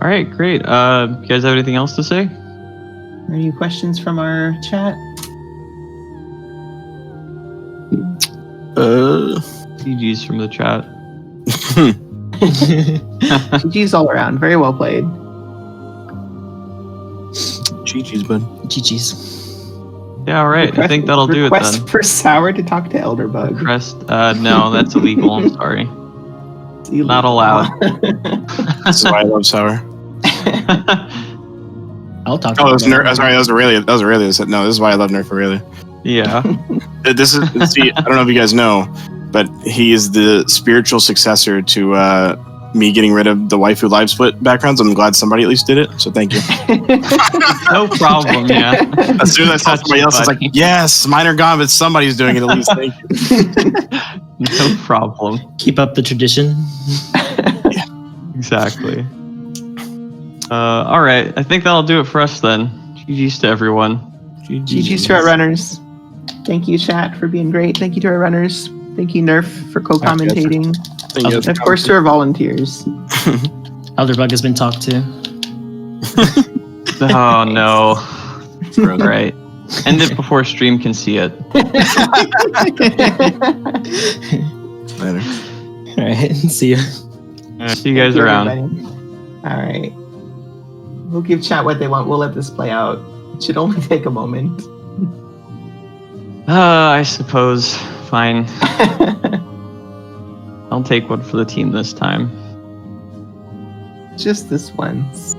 All right, great. You guys have anything else to say? Any questions from our chat? GG's from the chat. GG's all around. Very well played. GG's, bud. GG's. Yeah, all right. I think that'll do it then. Request for Sour to talk to Elderbug. No, that's illegal. I'm sorry. Not allowed. This is why I love Sour. I'll talk. Oh, sorry, that was Aurelia. No, this is why I love Nerf Aurelia. Yeah. This is. See, I don't know if you guys know, but he is the spiritual successor to me getting rid of the waifu live split backgrounds. I'm glad somebody at least did it, so thank you. No problem, yeah. As soon as I saw somebody else, I was like, yes, mine are gone, but somebody's doing it at least. Thank you. No problem. Keep up the tradition. Yeah. Exactly. All right. I think that'll do it for us then. GG's to everyone. GG's to our runners. Thank you, chat, for being great. Thank you to our runners. Thank you, Nerf, for co-commentating. Thank you. And of course to our volunteers. Elderbug has been talked to. Oh no. All right. End it before stream can see it. Later. All right, see you. See you guys around. All right. We'll give chat what they want. We'll let this play out. It should only take a moment. I suppose. Fine. I'll take one for the team this time. Just this once.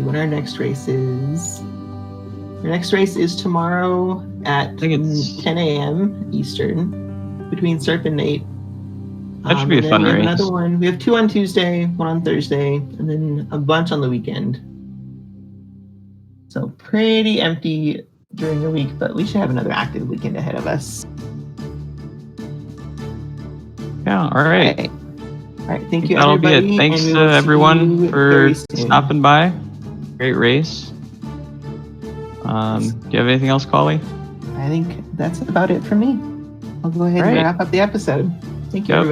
When our next race is. Our next race is tomorrow at I think it's 10 a.m. Eastern between Serp and Nate. That should be a and then fun we have race. Another one. We have 2 on Tuesday, 1 on Thursday, and then a bunch on the weekend. So pretty empty during the week, but we should have another active weekend ahead of us. Yeah, all right. All right. Thank you, That'll be everybody. it. Thanks and we to will see everyone you for very soon. stopping by. Great race. Do you have anything else, Collie? I think that's about it for me. I'll go ahead All right. and wrap up the episode. Thank you, Yep. everybody.